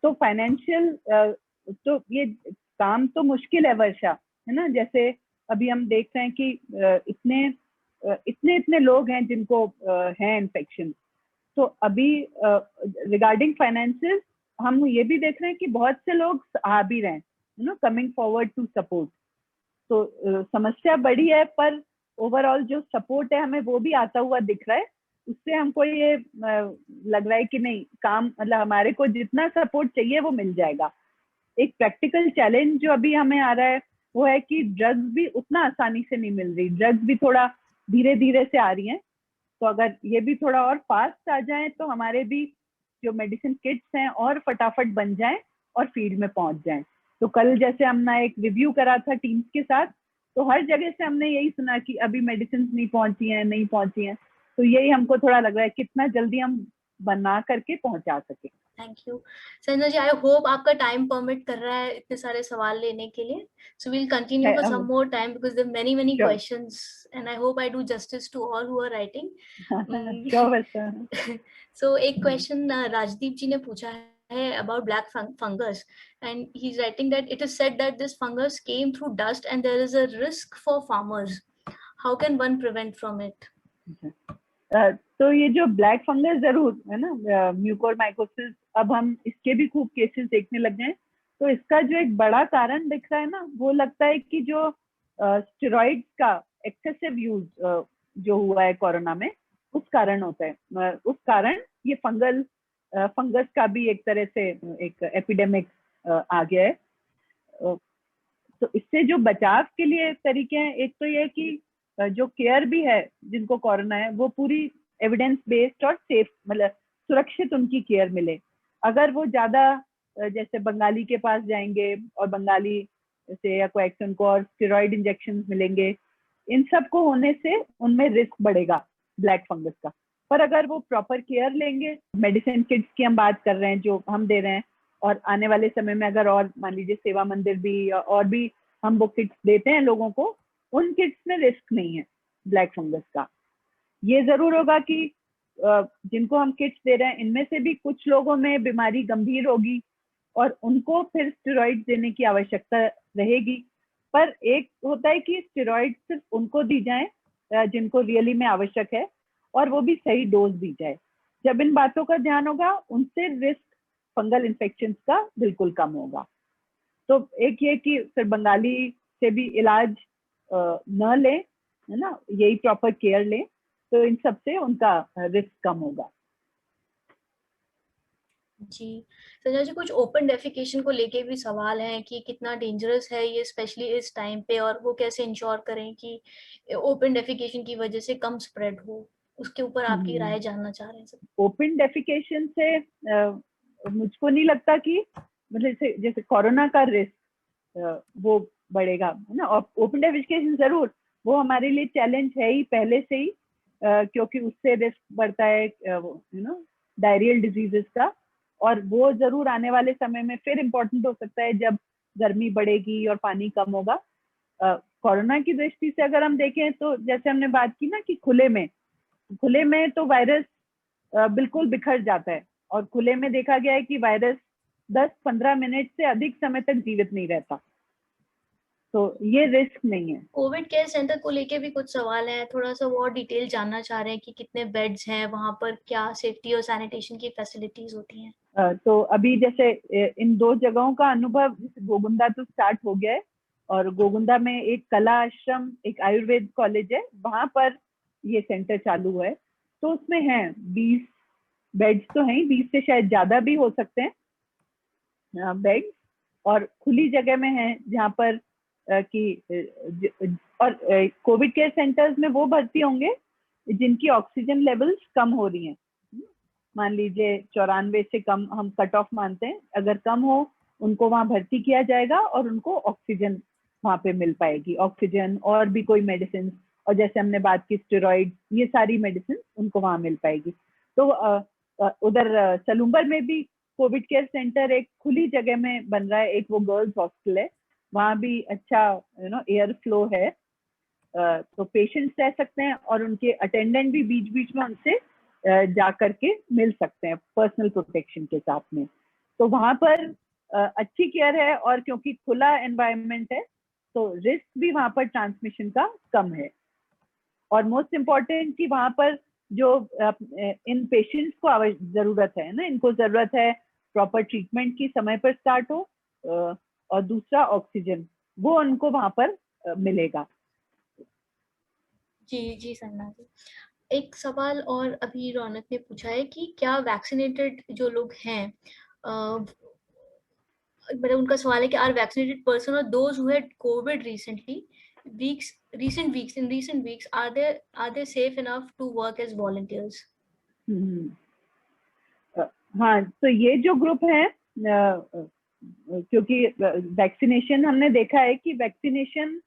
S2: तो फाइनेंशियल तो ये काम तो मुश्किल है वर्षा, है ना। जैसे अभी हम देख रहे हैं कि इतने लोग हैं जिनको है इन्फेक्शन, तो अभी रिगार्डिंग फाइनेंसेस हम ये भी देख रहे हैं कि बहुत से लोग आ भी रहे हैं, you know, coming forward to support. तो समस्या बड़ी है, पर ओवरऑल जो सपोर्ट है हमें वो भी आता हुआ दिख रहा है। उससे हमको ये लग रहा है कि नहीं, काम मतलब हमारे को जितना सपोर्ट चाहिए वो मिल जाएगा। एक प्रैक्टिकल चैलेंज जो अभी हमें आ रहा है वो है कि ड्रग्स भी उतना आसानी से नहीं मिल रही, ड्रग्स भी थोड़ा धीरे धीरे से आ रही हैं। तो अगर ये भी थोड़ा और फास्ट आ जाए तो हमारे भी जो मेडिसिन किट्स हैं और फटाफट बन जाएं और फील्ड में पहुंच जाएं। तो कल जैसे हमने एक रिव्यू करा था टीम्स के साथ, तो हर जगह से हमने यही सुना कि अभी मेडिसिन नहीं पहुंची हैं। तो यही हमको थोड़ा लग रहा है कितना जल्दी हम बना करके पहुंचा सके।
S3: Thank you Sanjana ji, I hope आपका टाइम परमिट कर रहा है इतने सारे सवाल लेने के लिए। So we'll continue for some more time because there are many questions and I hope I do justice to all who are writing. So एक क्वेश्चन राजदीप जी ने पूछा है about black fungus, and he's writing that it is said that this fungus came through dust and there is a risk for farmers. How can one prevent from it?
S2: तो ये जो black fungus जरूर है ना, mucormycosis, अब हम इसके भी खूब केसेस देखने लग गए हैं। तो इसका जो एक बड़ा कारण दिख रहा है ना, वो लगता है कि जो स्टेरॉइड्स का एक्सेसिव यूज जो हुआ है कोरोना में, उस कारण होता है। उस कारण ये फंगल फंगस का भी एक तरह से एक एपिडेमिक आ गया है। तो इससे जो बचाव के लिए तरीके हैं, एक तो ये कि जो केयर भी है जिनको कोरोना है वो पूरी एविडेंस बेस्ड और सेफ, मतलब सुरक्षित उनकी केयर मिले। अगर वो ज्यादा जैसे बंगाली के पास जाएंगे और बंगाली से या कोई उनको और स्टेरॉइड इंजेक्शन मिलेंगे, इन सब को होने से उनमें रिस्क बढ़ेगा ब्लैक फंगस का। पर अगर वो प्रॉपर केयर लेंगे, मेडिसिन किट्स की हम बात कर रहे हैं जो हम दे रहे हैं, और आने वाले समय में अगर और मान लीजिए सेवा मंदिर भी और भी हम वो किट्स देते हैं लोगों को, उन किट्स में रिस्क नहीं है ब्लैक फंगस का। ये जरूर होगा कि जिनको हम किट्स दे रहे हैं इनमें से भी कुछ लोगों में बीमारी गंभीर होगी और उनको फिर स्टेरॉइड देने की आवश्यकता रहेगी। पर एक होता है कि स्टेरॉइड सिर्फ उनको दी जाए जिनको रियली में आवश्यक है, और वो भी सही डोज दी जाए। जब इन बातों का ध्यान होगा, उनसे रिस्क फंगल इन्फेक्शन का बिल्कुल कम होगा। तो एक ये कि फिर बंगाली से भी इलाज न लें, है ना, यही प्रॉपर केयर लें, तो इन सब से उनका रिस्क कम होगा।
S3: जी संजय जी, कुछ ओपन डेफिकेशन को लेके भी सवाल हैं कि कितना डेंजरस है ये स्पेशली इस टाइम पे, और वो कैसे इंश्योर करें कि ओपन डेफिकेशन की वजह से कम स्प्रेड हो, उसके ऊपर आपकी राय जानना चाह रहे हैं सब।
S2: ओपन डेफिकेशन से मुझको नहीं लगता कि मतलब जैसे कोरोना का रिस्क वो बढ़ेगा, है ना। और ओपन डेफिकेशन जरूर वो हमारे लिए चैलेंज है ही पहले से ही, क्योंकि उससे रिस्क बढ़ता है डायरियल डिजीजेस का, और वो जरूर आने वाले समय में फिर इम्पोर्टेंट हो सकता है जब गर्मी बढ़ेगी और पानी कम होगा। कोरोना की दृष्टि से अगर हम देखें तो जैसे हमने बात की ना कि खुले में तो वायरस बिल्कुल बिखर जाता है, और खुले में देखा गया है कि वायरस 10-15 मिनट से अधिक समय तक जीवित नहीं रहता, तो ये रिस्क नहीं है।
S3: कोविड केयर सेंटर को लेके भी कुछ सवाल हैं, थोड़ा सा और डिटेल जानना चाह रहे हैं कि कितने बेड्स हैं वहां पर, क्या सेफ्टी और सैनिटेशन की फैसिलिटीज होती हैं।
S2: तो अभी जैसे इन 2 जगहों का अनुभव, गोगुंदा तो स्टार्ट हो गया है, और गोगुंदा में एक कला आश्रम, एक आयुर्वेद कॉलेज है, वहां पर ये सेंटर चालू है। तो उसमें है 20 बेड्स तो हैं, 20 से शायद ज्यादा भी हो सकते हैं बेड्स, और खुली जगह में है जहाँ पर और कोविड केयर सेंटर्स में वो भर्ती होंगे जिनकी ऑक्सीजन लेवल्स कम हो रही हैं। मान लीजिए 94 से कम हम कट ऑफ मानते हैं, अगर कम हो उनको वहां भर्ती किया जाएगा और उनको ऑक्सीजन वहां पे मिल पाएगी, ऑक्सीजन और भी कोई मेडिसिन, और जैसे हमने बात की स्टेरॉइड, ये सारी मेडिसिन उनको वहां मिल पाएगी। तो उधर सलूम्बर में भी कोविड केयर सेंटर एक खुली जगह में बन रहा है, एक वो गर्ल्स हॉस्टल है, वहां भी अच्छा एयर फ्लो है, तो पेशेंट्स रह सकते हैं और उनके अटेंडेंट भी बीच बीच में उनसे जा करके मिल सकते हैं पर्सनल प्रोटेक्शन के साथ में। तो वहां पर अच्छी केयर है, और क्योंकि खुला एनवायरनमेंट है तो रिस्क भी वहां पर ट्रांसमिशन का कम है। और मोस्ट इम्पॉर्टेंट कि वहां पर जो इन पेशेंट्स को जरूरत है ना, इनको जरूरत है प्रॉपर ट्रीटमेंट की, समय पर स्टार्ट हो, और दूसरा ऑक्सीजन, वो उनको वहां पर मिलेगा।
S3: जी जी सन्ना जी, एक सवाल और अभी रौनक ने पूछा है कि क्या वैक्सीनेटेड जो लोग हैं, मतलब उनका सवाल है कि आर वैक्सीनेटेड पर्सन और those who had Covid recent weeks are they safe enough to work as volunteers?
S2: हाँ, तो ये जो ग्रुप है, क्योंकि वैक्सीनेशन हमने देखा है कि वैक्सीनेशन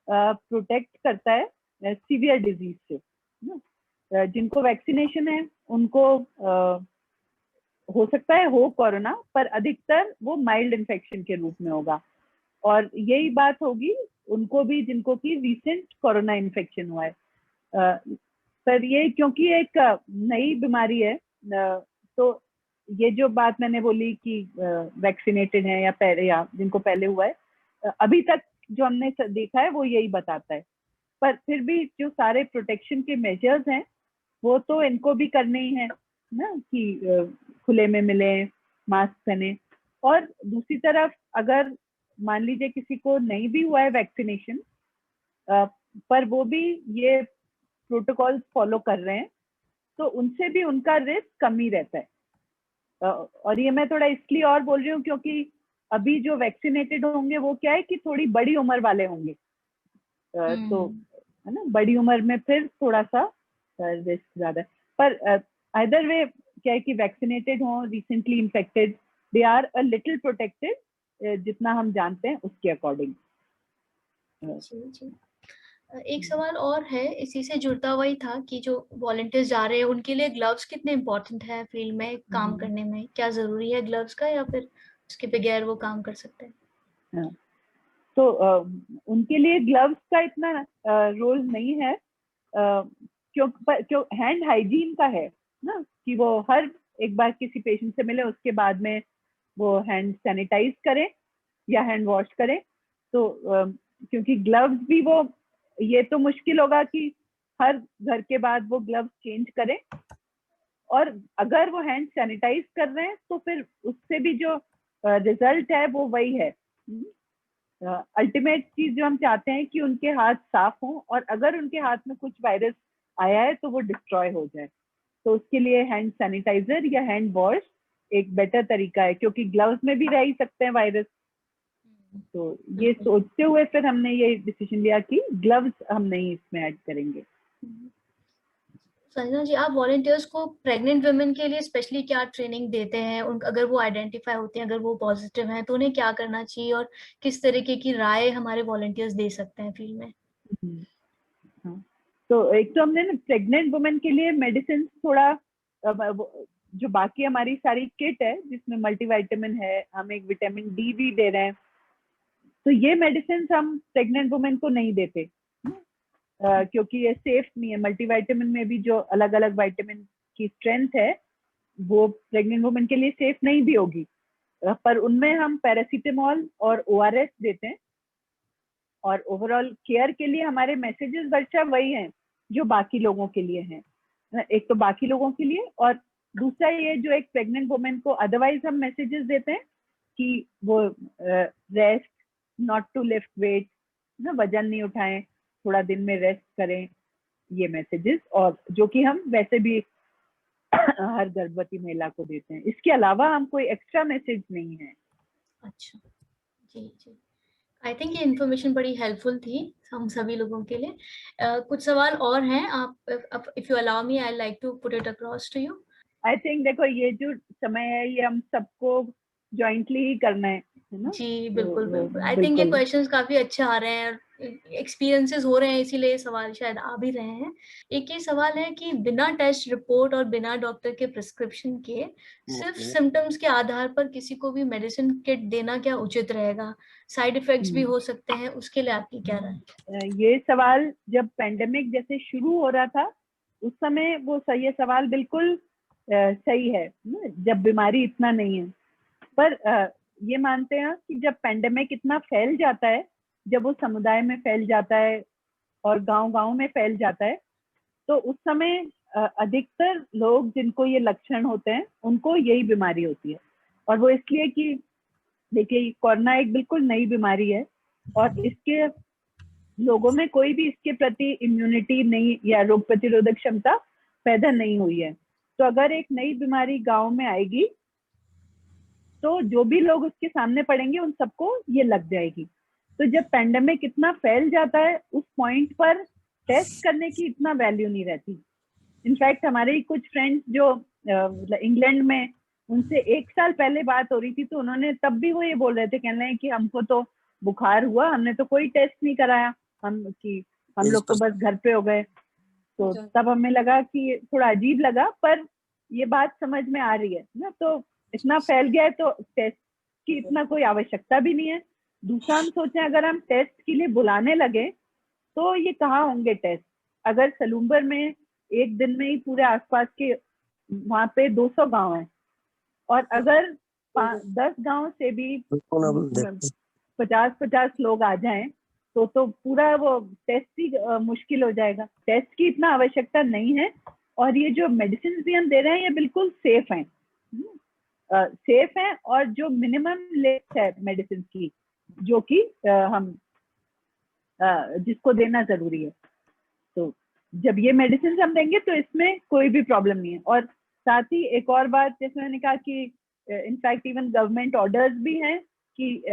S2: प्रोटेक्ट करता है सीवियर डिजीज से। जिनको वैक्सीनेशन है उनको हो सकता है हो कोरोना, पर अधिकतर वो माइल्ड इन्फेक्शन के रूप में होगा, और यही बात होगी उनको भी जिनको कि रिसेंट कोरोना इन्फेक्शन हुआ है। पर ये क्योंकि एक नई बीमारी है, तो ये जो बात मैंने बोली कि वैक्सीनेटेड है या जिनको पहले हुआ है, अभी तक जो हमने देखा है वो यही बताता है। पर फिर भी जो सारे प्रोटेक्शन के मेजर्स हैं वो तो इनको भी करने ही है ना, कि खुले में मिले, मास्क पहने, और दूसरी तरफ अगर मान लीजिए किसी को नहीं भी हुआ है वैक्सीनेशन, पर वो भी ये प्रोटोकॉल फॉलो कर रहे हैं, तो उनसे भी उनका रिस्क कम ही रहता है। और ये मैं थोड़ा इसलिए और बोल रही हूँ क्योंकि अभी जो वैक्सीनेटेड होंगे वो क्या है कि थोड़ी बड़ी उम्र वाले होंगे, तो है ना, बड़ी उम्र में फिर थोड़ा सा रिस्क ज्यादा है। पर आइदर वे क्या है कि वैक्सीनेटेड हो, recently infected, they are a little protected जितना हम जानते हैं उसके अकॉर्डिंग।
S3: एक सवाल और है इसी से जुड़ता हुआ ही था कि जो वॉलंटियर्स जा रहे हैं उनके लिए ग्लव्स कितने इम्पोर्टेंट है फील्ड में काम करने में, क्या जरूरी है ग्लव्स का या फिर उसके बगैर वो काम कर सकते हैं?
S2: हाँ, तो उनके लिए ग्लव्स का इतना रोल नहीं है, क्यों हैंड हाइजीन का है ना, कि वो हर एक बार किसी पेशेंट से मिले उसके बाद में वो हैंड सैनिटाइज करें या हैंड वॉश करें। तो क्योंकि ग्लव्स भी वो, ये तो मुश्किल होगा कि हर घर के बाद वो ग्लव्स चेंज करें, और अगर वो हैंड सैनिटाइज कर रहे हैं तो फिर उससे भी जो रिजल्ट है वो वही है। अल्टीमेट चीज जो हम चाहते हैं कि उनके हाथ साफ हों, और अगर उनके हाथ में कुछ वायरस आया है तो वो डिस्ट्रॉय हो जाए। तो उसके लिए हैंड सैनिटाइजर या हैंड वॉश एक बेटर तरीका है, क्योंकि ग्लव्स में भी रह ही सकते हैं वायरस। तो ये सोचते हुए फिर हमने ये डिसीजन लिया कि ग्लव्स हम नहीं इसमें ऐड करेंगे।
S3: संजना जी, आप वॉलंटियर्स को प्रेग्नेंट वुमेन के लिए स्पेशली क्या ट्रेनिंग देते हैं? अगर वो आइडेंटिफाई होते हैं, अगर वो पॉजिटिव हैं, तो उन्हें क्या करना चाहिए और किस तरीके की राय हमारे वॉलंटियर्स दे सकते हैं फील्ड में?
S2: हाँ, तो एक तो हमने ना प्रेग्नेंट वुमेन के लिए मेडिसिन थोड़ा, जो बाकी हमारी सारी किट है जिसमें मल्टीविटामिन है, हम एक विटामिन डी भी दे रहे हैं, तो ये मेडिसिन हम प्रेग्नेंट वुमेन को नहीं देते, क्योंकि ये सेफ नहीं है। मल्टीविटामिन में भी जो अलग अलग विटामिन की स्ट्रेंथ है वो प्रेग्नेंट वुमेन के लिए सेफ नहीं भी होगी, पर उनमें हम पैरासीटामोल और ORS देते हैं। और ओवरऑल केयर के लिए हमारे मैसेजेस वर्षा वही हैं जो बाकी लोगों के लिए हैं। एक तो बाकी लोगों के लिए, और दूसरा ये जो एक प्रेग्नेंट वुमेन को अदरवाइज हम मैसेजेस देते हैं कि वो rest, not to lift weight, ना वजन नहीं उठाएं, थोड़ा दिन में रेस्ट करें, ये मैसेजेस, और जो कि हम वैसे भी हर गर्भवती महिला को देते हैं। इसके अलावा हम कोई एक्स्ट्रा मैसेज नहीं है।
S3: अच्छा, जी जी, आई थिंक ये इन्फॉर्मेशन बड़ी हेल्पफुल थी हम सभी लोगों के लिए। कुछ सवाल और हैं, आप if you allow me I like to put it across to you.
S2: I think देखो, ये जो समय है ये हम सबको जॉइंटली ही करना है ना?
S3: जी बिल्कुल बिल्कुल, आई थिंक ये
S2: बिल्कुल।
S3: क्वेश्चंस काफी अच्छे आ रहे हैं, एक्सपीरियंसेस हो रहे हैं, इसीलिए सवाल शायद आ भी रहे हैं। एक ये सवाल है कि बिना टेस्ट रिपोर्ट और बिना डॉक्टर के प्रिस्क्रिप्शन के सिर्फ सिम्टम्स के आधार पर किसी को भी मेडिसिन किट देना क्या उचित रहेगा? साइड इफेक्ट्स भी हो सकते हैं, उसके लिए आपकी क्या राय?
S2: ये सवाल जब पेंडेमिक जैसे शुरू हो रहा था उस समय वो ये सवाल बिल्कुल सही है, जब बीमारी इतना नहीं है। पर ये मानते हैं कि जब पेंडेमिक इतना फैल जाता है, जब वो समुदाय में फैल जाता है और गांव-गांव में फैल जाता है, तो उस समय अधिकतर लोग जिनको ये लक्षण होते हैं उनको यही बीमारी होती है। और वो इसलिए कि देखिए, कोरोना एक बिल्कुल नई बीमारी है और इसके लोगों में कोई भी इसके प्रति इम्यूनिटी नहीं या रोग प्रतिरोधक क्षमता पैदा नहीं हुई है। तो अगर एक नई बीमारी गांव में आएगी तो जो भी लोग उसके सामने पड़ेंगे उन सबको ये लग जाएगी। तो जब पेंडेमिक इतना फैल जाता है उस पॉइंट पर टेस्ट करने की इतना वैल्यू नहीं रहती। इनफैक्ट हमारे ही कुछ फ्रेंड्स जो इंग्लैंड में, उनसे 1 साल पहले बात हो रही थी तो उन्होंने तब भी वो ये बोल रहे थे, कह रहे हैं कि हमको तो बुखार हुआ, हमने तो कोई टेस्ट नहीं कराया, हम लोग तो बस घर पे हो गए। तो तब हमें लगा कि थोड़ा अजीब लगा, पर ये बात समझ में आ रही है ना। तो इतना फैल गया है तो टेस्ट की इतना कोई आवश्यकता भी नहीं है। दूसरा, हम सोचें अगर हम टेस्ट के लिए बुलाने लगे तो ये कहाँ होंगे टेस्ट? अगर सलूम्बर में एक दिन में ही पूरे आसपास के वहां पे 200 गांव हैं, और अगर 10 गांव से भी 50-50 लोग आ जाएं तो पूरा वो टेस्ट ही मुश्किल हो जाएगा। टेस्ट की इतना आवश्यकता नहीं है, और ये जो मेडिसिन भी हम दे रहे हैं ये बिल्कुल सेफ हैं, सेफ हैं, और जो मिनिमम लिस्ट है मेडिसिन की जो कि हम जिसको देना जरूरी है, तो जब ये मेडिसिन हम देंगे तो इसमें कोई भी प्रॉब्लम नहीं है। और साथ ही एक और बात, जैसे मैंने कहा कि इनफैक्ट इवन गवर्नमेंट ऑर्डर्स भी हैं कि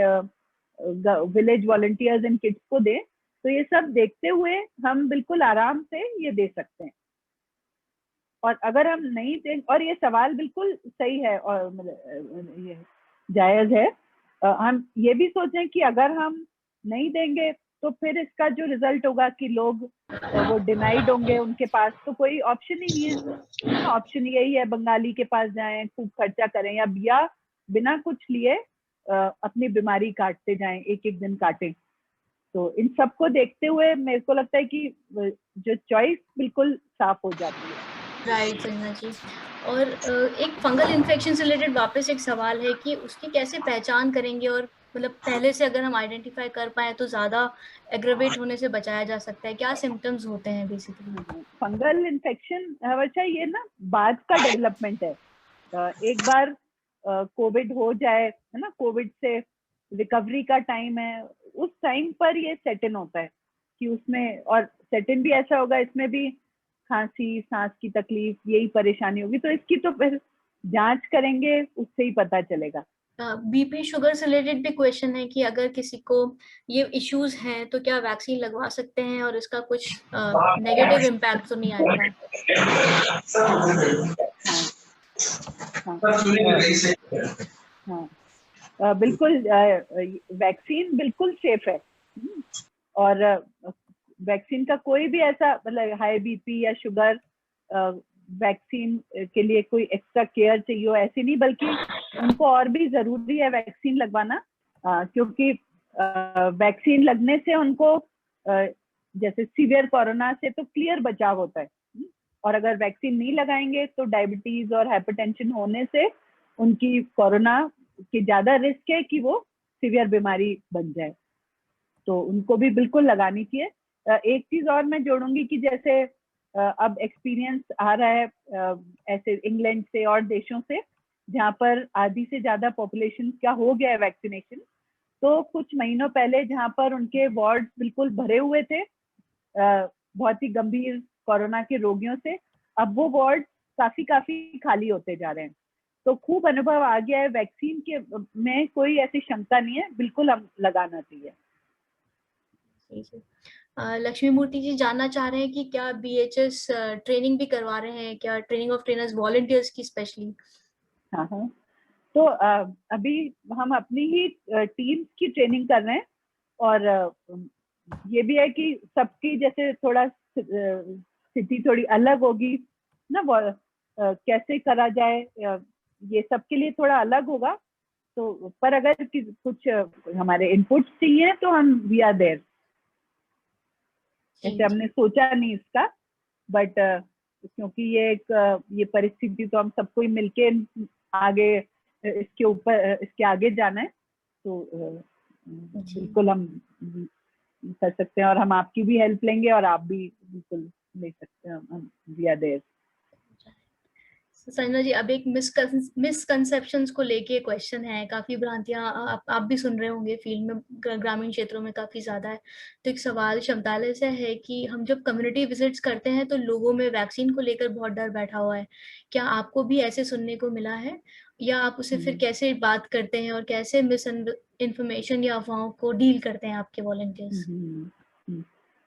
S2: विलेज वॉलंटियर्स इन किड्स को दें, तो ये सब देखते हुए हम बिल्कुल आराम से ये दे सकते हैं। और अगर हम नहीं दें, और ये सवाल बिल्कुल सही है और ये जायज है, हम ये भी सोचें कि अगर हम नहीं देंगे तो फिर इसका जो रिजल्ट होगा कि लोग वो डिनाइड होंगे, उनके पास तो कोई ऑप्शन ही नहीं है। ऑप्शन यही है बंगाली के पास जाएं, खूब खर्चा करें, या बिना कुछ लिए अपनी बीमारी काटते जाएं, एक एक दिन काटें। तो इन सबको देखते हुए मेरे को लगता है कि जो चॉइस बिल्कुल साफ हो जाती है।
S3: राइट संजना जी। और एक फंगल इन्फेक्शन से रिलेटेड वापस एक सवाल है कि उसकी कैसे पहचान करेंगे, और मतलब पहले से अगर हम आइडेंटिफाई कर पाए तो ज्यादा एग्रेवेट होने से बचाया जा सकता है। क्या सिम्टम्स होते हैं बेसिकली?
S2: फंगल इन्फेक्शन अच्छा ये ना बाद का डेवलपमेंट है। एक बार कोविड हो जाए, है ना, कोविड से रिकवरी का टाइम है, उस टाइम पर ये सेट इन होता है कि उसमें, और सेट इन भी ऐसा होगा, इसमें भी खांसी, सांस की तकलीफ, यही परेशानी होगी। तो इसकी तो फिर जांच करेंगे, उससे ही पता चलेगा।
S3: बीपी शुगर से रिलेटेड भी क्वेश्चन है कि अगर किसी को ये इश्यूज हैं तो क्या वैक्सीन लगवा सकते हैं और इसका कुछ नेगेटिव इम्पैक्ट तो नहीं आएगा?
S2: हाँ, बिल्कुल, वैक्सीन बिल्कुल सेफ है। और वैक्सीन का कोई भी ऐसा, मतलब हाई बीपी या शुगर, वैक्सीन के लिए कोई एक्स्ट्रा केयर चाहिए हो, ऐसी नहीं, बल्कि उनको और भी जरूरी है वैक्सीन लगवाना, क्योंकि वैक्सीन लगने से उनको जैसे सीवियर कोरोना से तो क्लियर बचाव होता है, और अगर वैक्सीन नहीं लगाएंगे तो डायबिटीज और हाइपरटेंशन होने से उनकी कोरोना की ज्यादा रिस्क है कि वो सीवियर बीमारी बन जाए। तो उनको भी बिल्कुल लगानी चाहिए। एक चीज और मैं जोड़ूंगी कि जैसे अब एक्सपीरियंस आ रहा है ऐसे इंग्लैंड से और देशों से, जहाँ पर आधी से ज्यादा पॉपुलेशन का हो गया है वैक्सीनेशन। तो कुछ महीनों पहले जहाँ पर उनके वार्ड बिल्कुल भरे हुए थे बहुत ही गंभीर कोरोना के रोगियों से, अब वो वार्ड काफी खाली होते जा रहे हैं। तो खूब अनुभव आ गया है वैक्सीन के में, कोई ऐसी शंका नहीं है, बिल्कुल हम लगाना चाहिए।
S3: लक्ष्मी मूर्ति जी जानना चाह रहे हैं कि क्या बीएचएस ट्रेनिंग भी करवा रहे हैं, क्या ट्रेनिंग ऑफ ट्रेनर्स वॉलंटियर्स की स्पेशली?
S2: हाँ, तो अभी हम अपनी ही टीम की ट्रेनिंग कर रहे हैं, और ये भी है कि सबकी जैसे थोड़ा स्थिति थोड़ी अलग होगी ना, कैसे करा जाए, ये सबके लिए थोड़ा अलग होगा। तो पर अगर कुछ हमारे इनपुट्स चाहिए तो हम वी आर देयर। ऐसे हमने सोचा नहीं इसका, बट क्योंकि ये परिस्थिति तो हम सबको ही मिलके आगे इसके आगे जाना है, तो बिल्कुल हम कर सकते हैं, और हम आपकी भी हेल्प लेंगे और आप भी बिल्कुल ले सकते हैं। हम we are there.
S3: Sanjana ji, अब एक मिसकंसेप्शंस को लेके क्वेश्चन है। काफी भ्रांतियां आप भी सुन रहे होंगे, फील्ड में ग्रामीण क्षेत्रों में काफी ज्यादा है। तो एक सवाल शब्दालय से है कि हम जब कम्युनिटी विजिट्स करते हैं तो लोगों में वैक्सीन को लेकर बहुत डर बैठा हुआ है। क्या आपको भी ऐसे सुनने को मिला है, या आप उसे फिर कैसे बात करते हैं और कैसे मिस इन्फॉर्मेशन या अफवाहों को डील करते हैं आपके वॉलंटियर्स?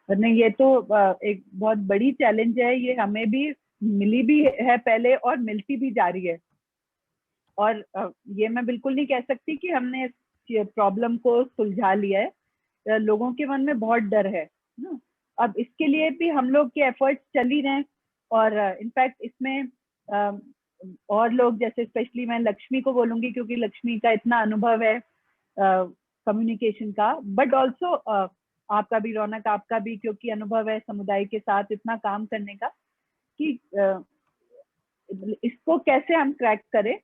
S2: नहीं, ये तो एक बहुत बड़ी चैलेंज है। ये हमें भी मिली भी है पहले और मिलती भी जा रही है, और ये मैं बिल्कुल नहीं कह सकती कि हमने इस प्रॉब्लम को सुलझा लिया है। लोगों के मन में बहुत डर है ना। अब इसके लिए भी हम लोग के एफर्ट्स चल ही रहे हैं, और इनफैक्ट इसमें और लोग, जैसे स्पेशली मैं लक्ष्मी को बोलूंगी क्योंकि लक्ष्मी का इतना अनुभव है कम्युनिकेशन का, बट ऑल्सो आपका भी रौनक, आपका भी क्योंकि अनुभव है समुदाय के साथ इतना काम करने का, कि इसको कैसे हम क्रैक करें।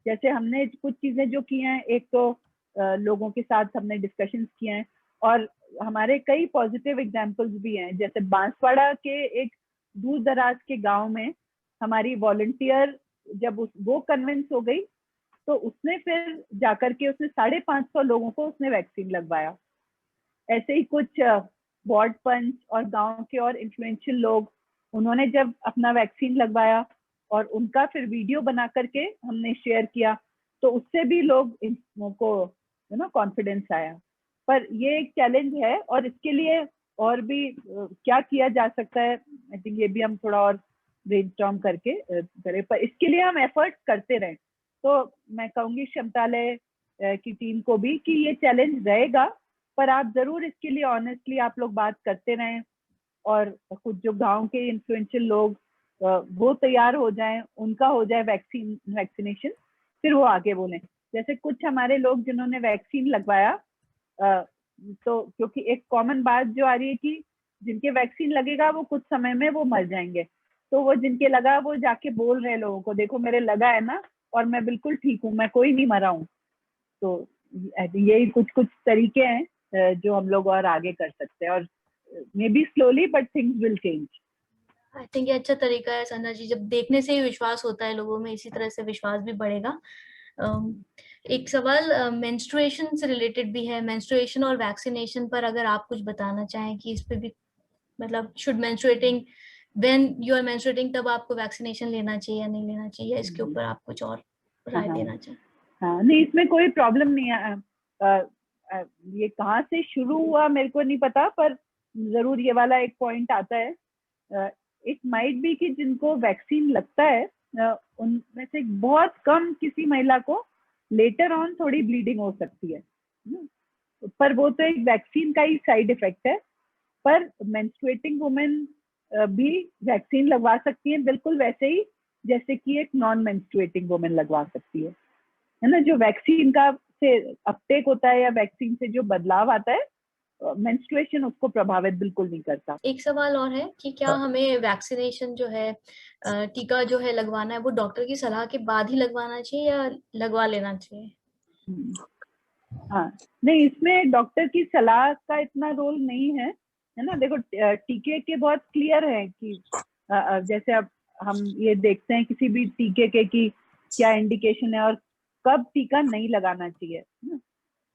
S2: जैसे हमने कुछ चीजें जो की हैं, एक तो लोगों के साथ हमने डिस्कशंस किए हैं, और हमारे कई पॉजिटिव एग्जांपल्स भी हैं। जैसे बांसवाड़ा के एक दूर दराज के गांव में हमारी वॉलंटियर जब वो कन्विंस हो गई, तो उसने फिर जाकर के उसने 550 लोगों को उसने वैक्सीन लगवाया। ऐसे ही कुछ वार्ड पंच और गांव के और इन्फ्लुएंशियल लोग, उन्होंने जब अपना वैक्सीन लगवाया और उनका फिर वीडियो बना करके हमने शेयर किया, तो उससे भी लोग को कॉन्फिडेंस आया। पर ये एक चैलेंज है और इसके लिए और भी क्या किया जा सकता है, आई थिंक ये भी हम थोड़ा और ब्रेनस्टॉर्म करके करें, पर इसके लिए हम एफर्ट करते रहें। तो मैं कहूंगी क्षमतालय की टीम को भी कि ये चैलेंज रहेगा, पर आप जरूर इसके लिए ऑनेस्टली आप लोग बात करते रहें, और कुछ जो गांव के इन्फ्लुएंशियल लोग वो तैयार हो जाएं, उनका हो जाए वैक्सीनेशन, फिर वो आगे बोलें। जैसे कुछ हमारे लोग जिन्होंने वैक्सीन लगवाया, तो क्योंकि एक कॉमन बात जो आ रही है कि जिनके वैक्सीन लगेगा वो कुछ समय में वो मर जाएंगे, तो वो जिनके लगा वो जाके बोल रहे हैं लोगों को, देखो मेरे लगा है ना और मैं बिल्कुल ठीक हूँ, मैं कोई नहीं मरा हूँ। तो यही कुछ कुछ तरीके हैं जो हम लोग और आगे कर सकते हैं, और may be slowly but things will change.
S3: I think ये अच्छा तरीका है संजना जी, जब देखने से ही विश्वास होता है लोगों में, इसी तरह से विश्वास भी बढ़ेगा। एक सवाल मेंस्ट्रुएशन से रिलेटेड भी है, मेंस्ट्रुएशन और वैक्सीनेशन पर अगर आप कुछ बताना चाहें कि इस पे भी, मतलब should menstruating when you are menstruating तब आपको वैक्सीनेशन लेना चाहिए या नहीं लेना चाहिए, इसके ऊपर आप कुछ और राय देना चाहें?
S2: हाँ, नहीं इसमें कोई प्रॉब्लम नहीं है। ये कहाँ से शुरू हुआ मेरे को नहीं पता, पर जरूर ये वाला एक पॉइंट आता है। इट माइट बी कि जिनको वैक्सीन लगता है उनमें से बहुत कम किसी महिला को लेटर ऑन थोड़ी ब्लीडिंग हो सकती है, पर वो तो एक वैक्सीन का ही साइड इफेक्ट है। पर मेंस्ट्रुएटिंग वुमेन भी वैक्सीन लगवा सकती है, बिल्कुल वैसे ही जैसे कि एक नॉन मेंस्ट्रुएटिंग वुमेन लगवा सकती है ना। जो वैक्सीन का से अपटेक होता है या वैक्सीन से जो बदलाव आता है, मेंस्ट्रुएशन उसको प्रभावित बिल्कुल नहीं करता।
S3: एक सवाल और है कि क्या हमें वैक्सीनेशन जो है, टीका जो है लगवाना है, वो डॉक्टर की सलाह के बाद ही लगवाना चाहिए या लगवा लेना चाहिए?
S2: हाँ, नहीं इसमें डॉक्टर की सलाह का इतना रोल नहीं है, है ना। देखो टीके के बहुत क्लियर है कि जैसे अब हम ये देखते हैं किसी भी टीके के कि क्या इंडिकेशन है और कब टीका नहीं लगाना चाहिए, है ना।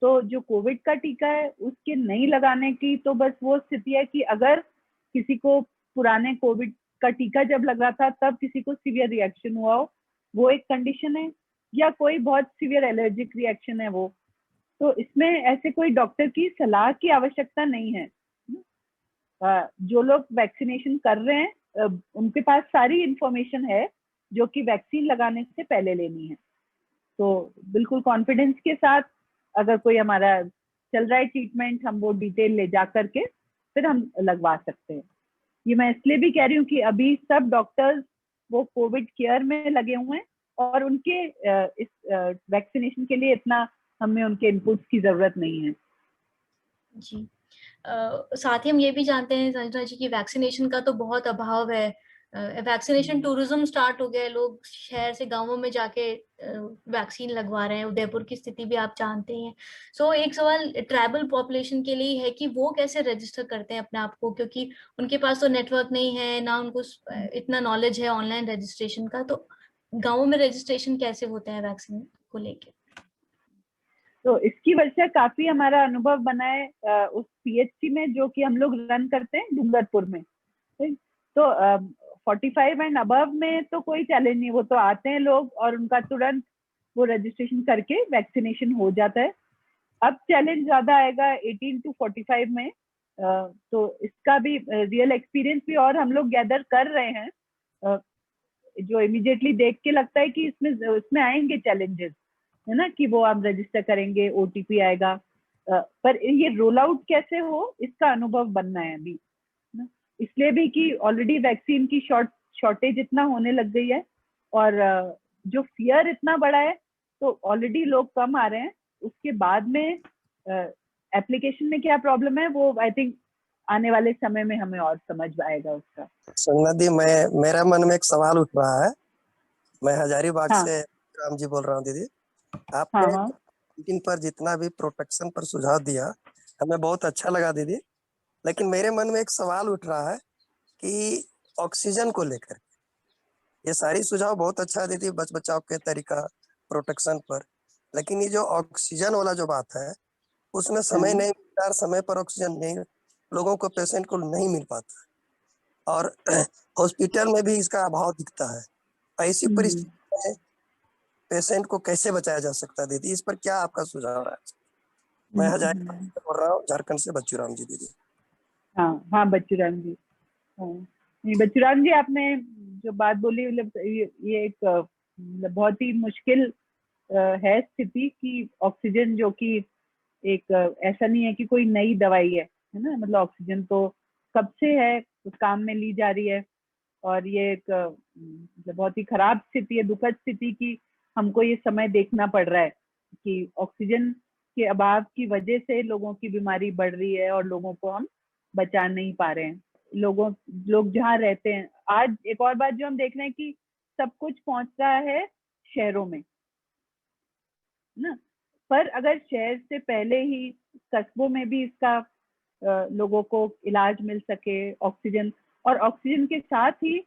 S2: तो जो कोविड का टीका है उसके नहीं लगाने की तो बस वो स्थिति है कि अगर किसी को पुराने कोविड का टीका जब लग रहा था तब किसी को सीवियर रिएक्शन हुआ हो, वो एक कंडीशन है, या कोई बहुत सीवियर एलर्जिक रिएक्शन है वो, तो इसमें ऐसे कोई डॉक्टर की सलाह की आवश्यकता नहीं है। जो लोग वैक्सीनेशन कर रहे हैं उनके पास सारी इंफॉर्मेशन है जो कि वैक्सीन लगाने से पहले लेनी है, तो बिल्कुल कॉन्फिडेंस के साथ अगर कोई हमारा चल रहा है ट्रीटमेंट, हम वो डिटेल ले जा करके फिर हम लगवा सकते हैं। ये मैं इसलिए भी कह रही हूँ कि अभी सब डॉक्टर्स वो कोविड केयर में लगे हुए हैं और उनके इस वैक्सीनेशन के लिए इतना हमें उनके इनपुट्स की जरूरत नहीं है।
S3: जी, साथ ही हम ये भी जानते हैं संजना जी की वैक्सीनेशन का तो बहुत अभाव है। वैक्सीनेशन टूरिज्म स्टार्ट हो गया है, लोग शहर से गांवों में जाके वैक्सीन लगवा रहे हैं। उदयपुर की स्थिति भी आप जानते हैं। सो एक सवाल ट्राइबल पॉपुलेशन के लिए है कि वो कैसे रजिस्टर करते हैं अपने आप को, क्योंकि उनके पास तो नेटवर्क नहीं है, ना उनको इतना नॉलेज है ऑनलाइन रजिस्ट्रेशन का। तो गाँवों में रजिस्ट्रेशन कैसे होते हैं वैक्सीन को लेके?
S2: तो इसकी वजह से काफी हमारा अनुभव बना है उस पीएचसी में जो कि हम लोग रन करते हैं डूंगरपुर में। तो 45 एंड अबव में तो कोई चैलेंज नहीं, वो तो आते हैं लोग और उनका तुरंत वो रजिस्ट्रेशन करके वैक्सीनेशन हो जाता है। अब चैलेंज ज्यादा आएगा 18 to 45 में, तो इसका भी रियल एक्सपीरियंस भी और हम लोग गैदर कर रहे हैं, जो इमीडिएटली देख के लगता है कि इसमें आएंगे चैलेंजेस, है ना, कि वो हम रजिस्टर करेंगे, ओटीपी आएगा, पर ये रोल आउट कैसे हो इसका अनुभव बनना है अभी, इसलिए भी कि ऑलरेडी वैक्सीन की शॉर्टेज इतना होने लग गई है और जो फियर इतना बड़ा है, तो ऑलरेडी लोग कम आ रहे हैं। उसके बाद में एप्लीकेशन में क्या प्रॉब्लम है वो आई थिंक आने वाले समय में हमें और समझ आएगा उसका।
S4: संजना दी, मेरा मन में एक सवाल उठ रहा है। मैं हजारीबाग से राम जी बोल रहा हूँ। दीदी, आपने पर जितना भी प्रोटेक्शन पर सुझाव दिया हमें बहुत अच्छा लगा दीदी, लेकिन मेरे मन में एक सवाल उठ रहा है कि ऑक्सीजन को लेकर। ये सारी सुझाव बहुत अच्छा है दीदी, बचाव के तरीका, प्रोटेक्शन पर, लेकिन ये जो ऑक्सीजन वाला जो बात है उसमें समय नहीं मिलता, समय पर ऑक्सीजन नहीं लोगों को, पेशेंट को नहीं मिल पाता, और हॉस्पिटल में भी इसका अभाव दिखता है। ऐसी परिस्थिति में पेशेंट को कैसे बचाया जा सकता है दीदी, इस पर क्या आपका सुझाव है? मैं हजारीबाग से बोल रहा हूँ, झारखंड से बच्चू राम जी दीदी।
S2: हाँ बच्चू राम जी। नहीं बच्चू राम जी, आपने जो बात बोली, मतलब ये एक मतलब बहुत ही मुश्किल है स्थिति कि ऑक्सीजन जो कि एक ऐसा नहीं है कि कोई नई दवाई है ना, मतलब ऑक्सीजन तो कब से है, उस काम में ली जा रही है। और ये एक मतलब बहुत ही खराब स्थिति है, दुखद स्थिति की हमको ये समय देखना पड़ रहा है कि ऑक्सीजन के अभाव की वजह से लोगों की बीमारी बढ़ रही है और लोगों को हम बचा नहीं पा रहे हैं। लोग जहाँ रहते हैं, आज एक और बात जो हम देख रहे हैं कि सब कुछ पहुंच रहा है शहरों में ना, पर अगर शहर से पहले ही कस्बों में भी इसका लोगों को इलाज मिल सके, ऑक्सीजन, और ऑक्सीजन के साथ ही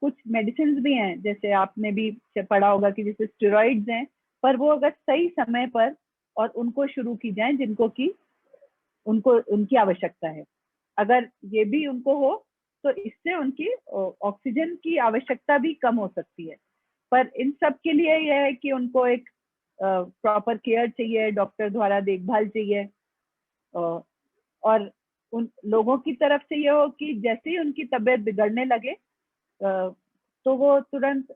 S2: कुछ मेडिसिन भी हैं, जैसे आपने भी पढ़ा होगा कि जैसे स्टेरॉइड्स हैं, पर वो अगर सही समय पर और उनको शुरू की जाए जिनको की उनकी आवश्यकता है, अगर ये भी उनको हो तो इससे उनकी ऑक्सीजन की आवश्यकता भी कम हो सकती है। पर इन सब के लिए यह है कि उनको एक प्रॉपर केयर चाहिए, डॉक्टर द्वारा देखभाल चाहिए, और उन लोगों की तरफ से ये हो कि जैसे ही उनकी तबीयत बिगड़ने लगे तो वो तुरंत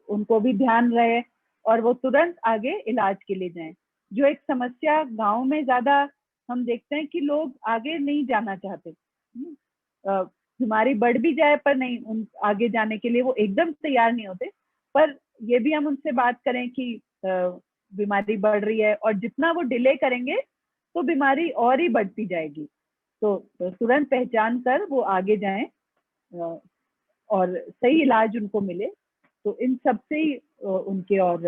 S2: उनको भी ध्यान रहे और वो तुरंत आगे इलाज के लिए जाएं। जो एक समस्या गांव में ज्यादा हम देखते हैं कि लोग आगे नहीं जाना चाहते, बीमारी बढ़ भी जाए पर नहीं, उन आगे जाने के लिए वो एकदम तैयार नहीं होते। पर ये भी हम उनसे बात करें कि बीमारी बढ़ रही है और जितना वो डिले करेंगे तो बीमारी और ही बढ़ती जाएगी, तो तुरंत पहचान कर वो आगे जाएं और सही इलाज उनको मिले। तो इन सब से ही उनके और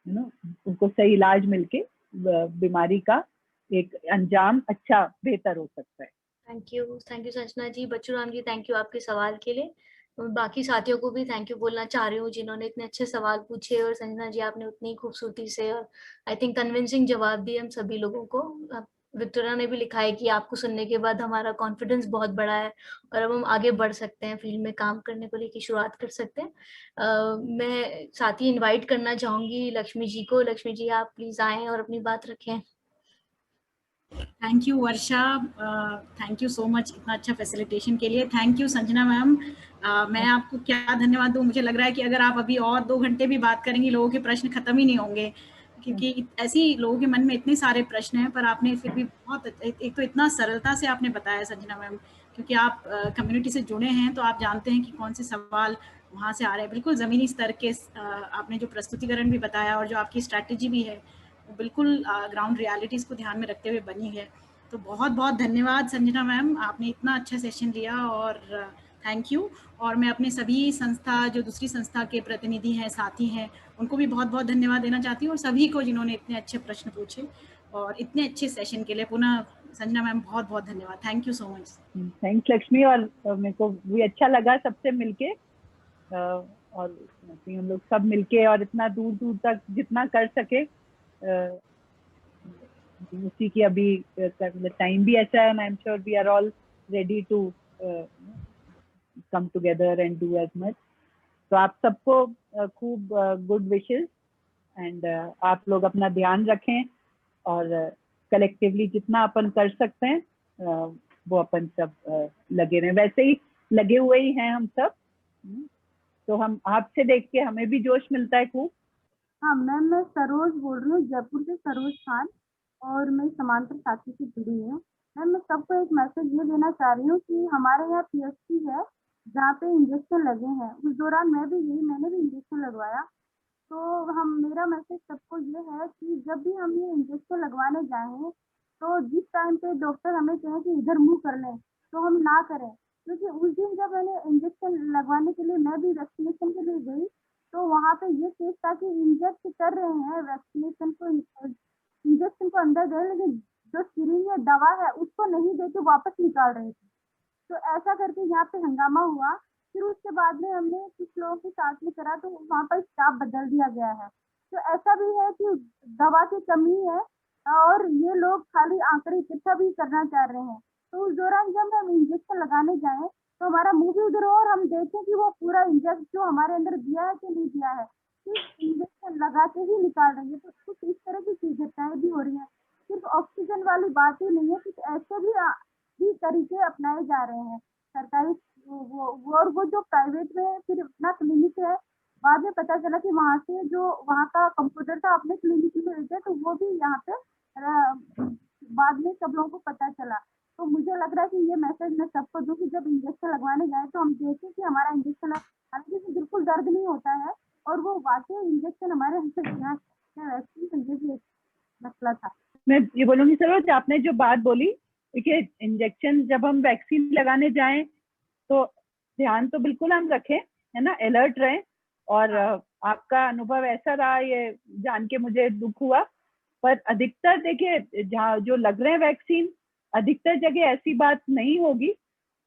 S2: उनको सही इलाज मिलके बीमारी का एक अंजाम अच्छा बेहतर हो सकता है।
S3: Thank you Sanjana ji, Bachchu Ram ji, thank you आपके सवाल के लिए। बाकी साथियों को भी थैंक यू बोलना चाह रही हूँ जिन्होंने इतने अच्छे सवाल पूछे, और संजना जी आपने उतनी खूबसूरती से और आई थिंक कन्विंसिंग जवाब दिए हम सभी लोगों को। विक्टोरिया ने भी लिखा है कि आपको सुनने के बाद हमारा कॉन्फिडेंस बहुत बढ़ा है और अब हम आगे बढ़ सकते हैं, फील्ड में काम करने को लेकर शुरुआत कर सकते हैं। मैं साथ ही इन्वाइट करना चाहूंगी लक्ष्मी जी को। लक्ष्मी जी आप प्लीज आए और अपनी बात रखें।
S5: Thank you Varsha, thank you so much इतना अच्छा फैसिलिटेशन के लिए। Thank you Sanjana ma'am. मैं आपको क्या धन्यवाद दूं, मुझे लग रहा है कि अगर आप अभी और 2 घंटे भी बात करेंगी लोगों के प्रश्न खत्म ही नहीं होंगे, क्योंकि ऐसी लोगों के मन में इतने सारे प्रश्न हैं, पर आपने फिर भी बहुत एक तो इतना सरलता से आपने बताया संजना मैम, क्योंकि आप कम्युनिटी से जुड़े हैं तो आप जानते हैं कि कौन से सवाल वहाँ से आ रहे हैं। बिल्कुल ज़मीनी स्तर के आपने जो प्रस्तुतिकरण भी बताया और जो आपकी स्ट्रैटेजी भी है बिल्कुल ग्राउंड रियलिटीज़ को ध्यान में रखते हुए बनी है। तो बहुत बहुत धन्यवाद संजना मैम, आपने इतना अच्छा सेशन लिया और थैंक यू। और मैं अपने सभी संस्था, जो दूसरी संस्था के प्रतिनिधि हैं, साथी हैं, उनको भी बहुत बहुत धन्यवाद देना चाहती हूँ, और सभी को जिन्होंने इतने अच्छे प्रश्न पूछे और इतने अच्छे सेशन के लिए पुनः संजना मैम बहुत बहुत धन्यवाद। Thank you so much.
S2: Thanks Lakshmi, और मेरे को भी अच्छा लगा सबसे मिलके, और हम लोग सब मिलके और इतना दूर दूर तक जितना कर सके, उसी की अभी टाइम भी ऐसा है, I am sure we are all ready to come together and do as much. तो आप सबको खूब गुड विशेस, एंड आप लोग अपना ध्यान रखें और कलेक्टिवली जितना अपन कर सकते हैं वो अपन सब लगे रहें। वैसे ही लगे हुए ही हैं हम सब, तो हम आपसे देख के हमें भी जोश मिलता है खूब।
S6: हाँ मैम, मैं सरोज बोल रही हूँ, जयपुर से सरोज खान, और मैं समांतर साथी से जुड़ी हूँ। मैम मैं सबको एक मैसेज ये देना चाह रही हूँ कि हमारे यहाँ PSC है जहाँ पे इंजेक्शन लगे हैं, उस दौरान मैंने भी इंजेक्शन लगवाया। तो मेरा मैसेज सबको ये है कि जब भी हम ये इंजेक्शन लगवाने जाएं तो जिस टाइम पे डॉक्टर हमें कहे कि इधर मुंह कर लें तो हम ना करें, क्योंकि उस दिन जब मैंने इंजेक्शन लगवाने के लिए मैं भी वैक्सीनेशन के लिए गई तो वहाँ पे ये केस था कि इंजेक्ट कर रहे हैं वैक्सीनेशन को, इंजेक्शन को अंदर गए लेकिन जो सिरिंज में दवा है उसको नहीं दे के वापस निकाल रहे थे। तो ऐसा करके यहाँ पे हंगामा हुआ। फिर उसके बाद में हमने कुछ लोगों के साथ में करा तो वहाँ पर स्टाफ बदल दिया गया है। तो ऐसा भी है कि दवा की कमी है और ये लोग खाली आंकड़े इकट्ठा भी करना चाह रहे हैं। तो उस दौरान जब हम इंजेक्शन लगाने जाएं तो हमारा मुंह भी उधर हो और हम देखें कि वो पूरा इंजेक्शन जो हमारे अंदर दिया है कि नहीं दिया है, सिर्फ इंजेक्शन लगा के ही निकाल रही है। तो कुछ इस तरह की चीजें भी हो रही हैं। सिर्फ ऑक्सीजन वाली बात ही नहीं है, कुछ ऐसे भी तरीके अपनाए जा रहे हैं सरकारी वो जो प्राइवेट में फिर अपना क्लिनिक है। बाद में पता चला कि वहाँ से जो वहाँ का कंप्यूटर था अपने क्लिनिक में भेजे, तो वो भी यहाँ पे बाद में सब लोगों को पता चला। तो मुझे लग रहा है कि ये मैसेज मैं सबको दूं कि जब इंजेक्शन लगवाने जाए तो हम देखें कि हमारा इंजेक्शन, हालांकि बिल्कुल दर्द नहीं होता है और वो वाकई इंजेक्शन हमारे वैक्सीन मसला था।
S2: मैं ये बोलूंगी सरोज, आपने जो बात बोली, देखिए इंजेक्शन जब हम वैक्सीन लगाने जाएं तो ध्यान तो बिल्कुल हम रखें, है ना, अलर्ट रहें। और आपका अनुभव ऐसा रहा, ये जान के मुझे दुख हुआ। पर अधिकतर देखिए जहाँ जो लग रहे हैं वैक्सीन, अधिकतर जगह ऐसी बात नहीं होगी,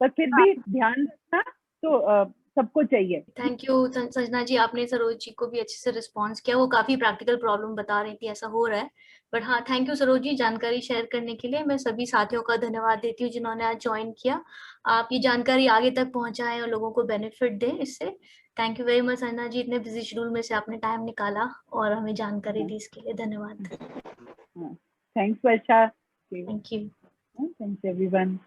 S2: पर फिर भी ध्यान रखना तो सबको चाहिए।
S3: थैंक यू संजना जी, आपने सरोज जी को भी अच्छे से रिस्पॉन्स किया। वो काफी प्रैक्टिकल प्रॉब्लम बता रही थी, ऐसा हो रहा है। बट हाँ, थैंक यू सरोज जी जानकारी शेयर करने के लिए। मैं सभी साथियों का धन्यवाद देती हूँ जिन्होंने आज ज्वाइन किया। आप ये जानकारी आगे तक पहुंचाएं और लोगों को बेनिफिट दें इससे। Thank you very much Sanjana ji, इतने बिजी शेड्यूल में से आपने टाइम निकाला और हमें जानकारी दी, इसके लिए धन्यवाद।
S2: Thanks Varsha.
S3: Thank you.
S2: Thanks everyone.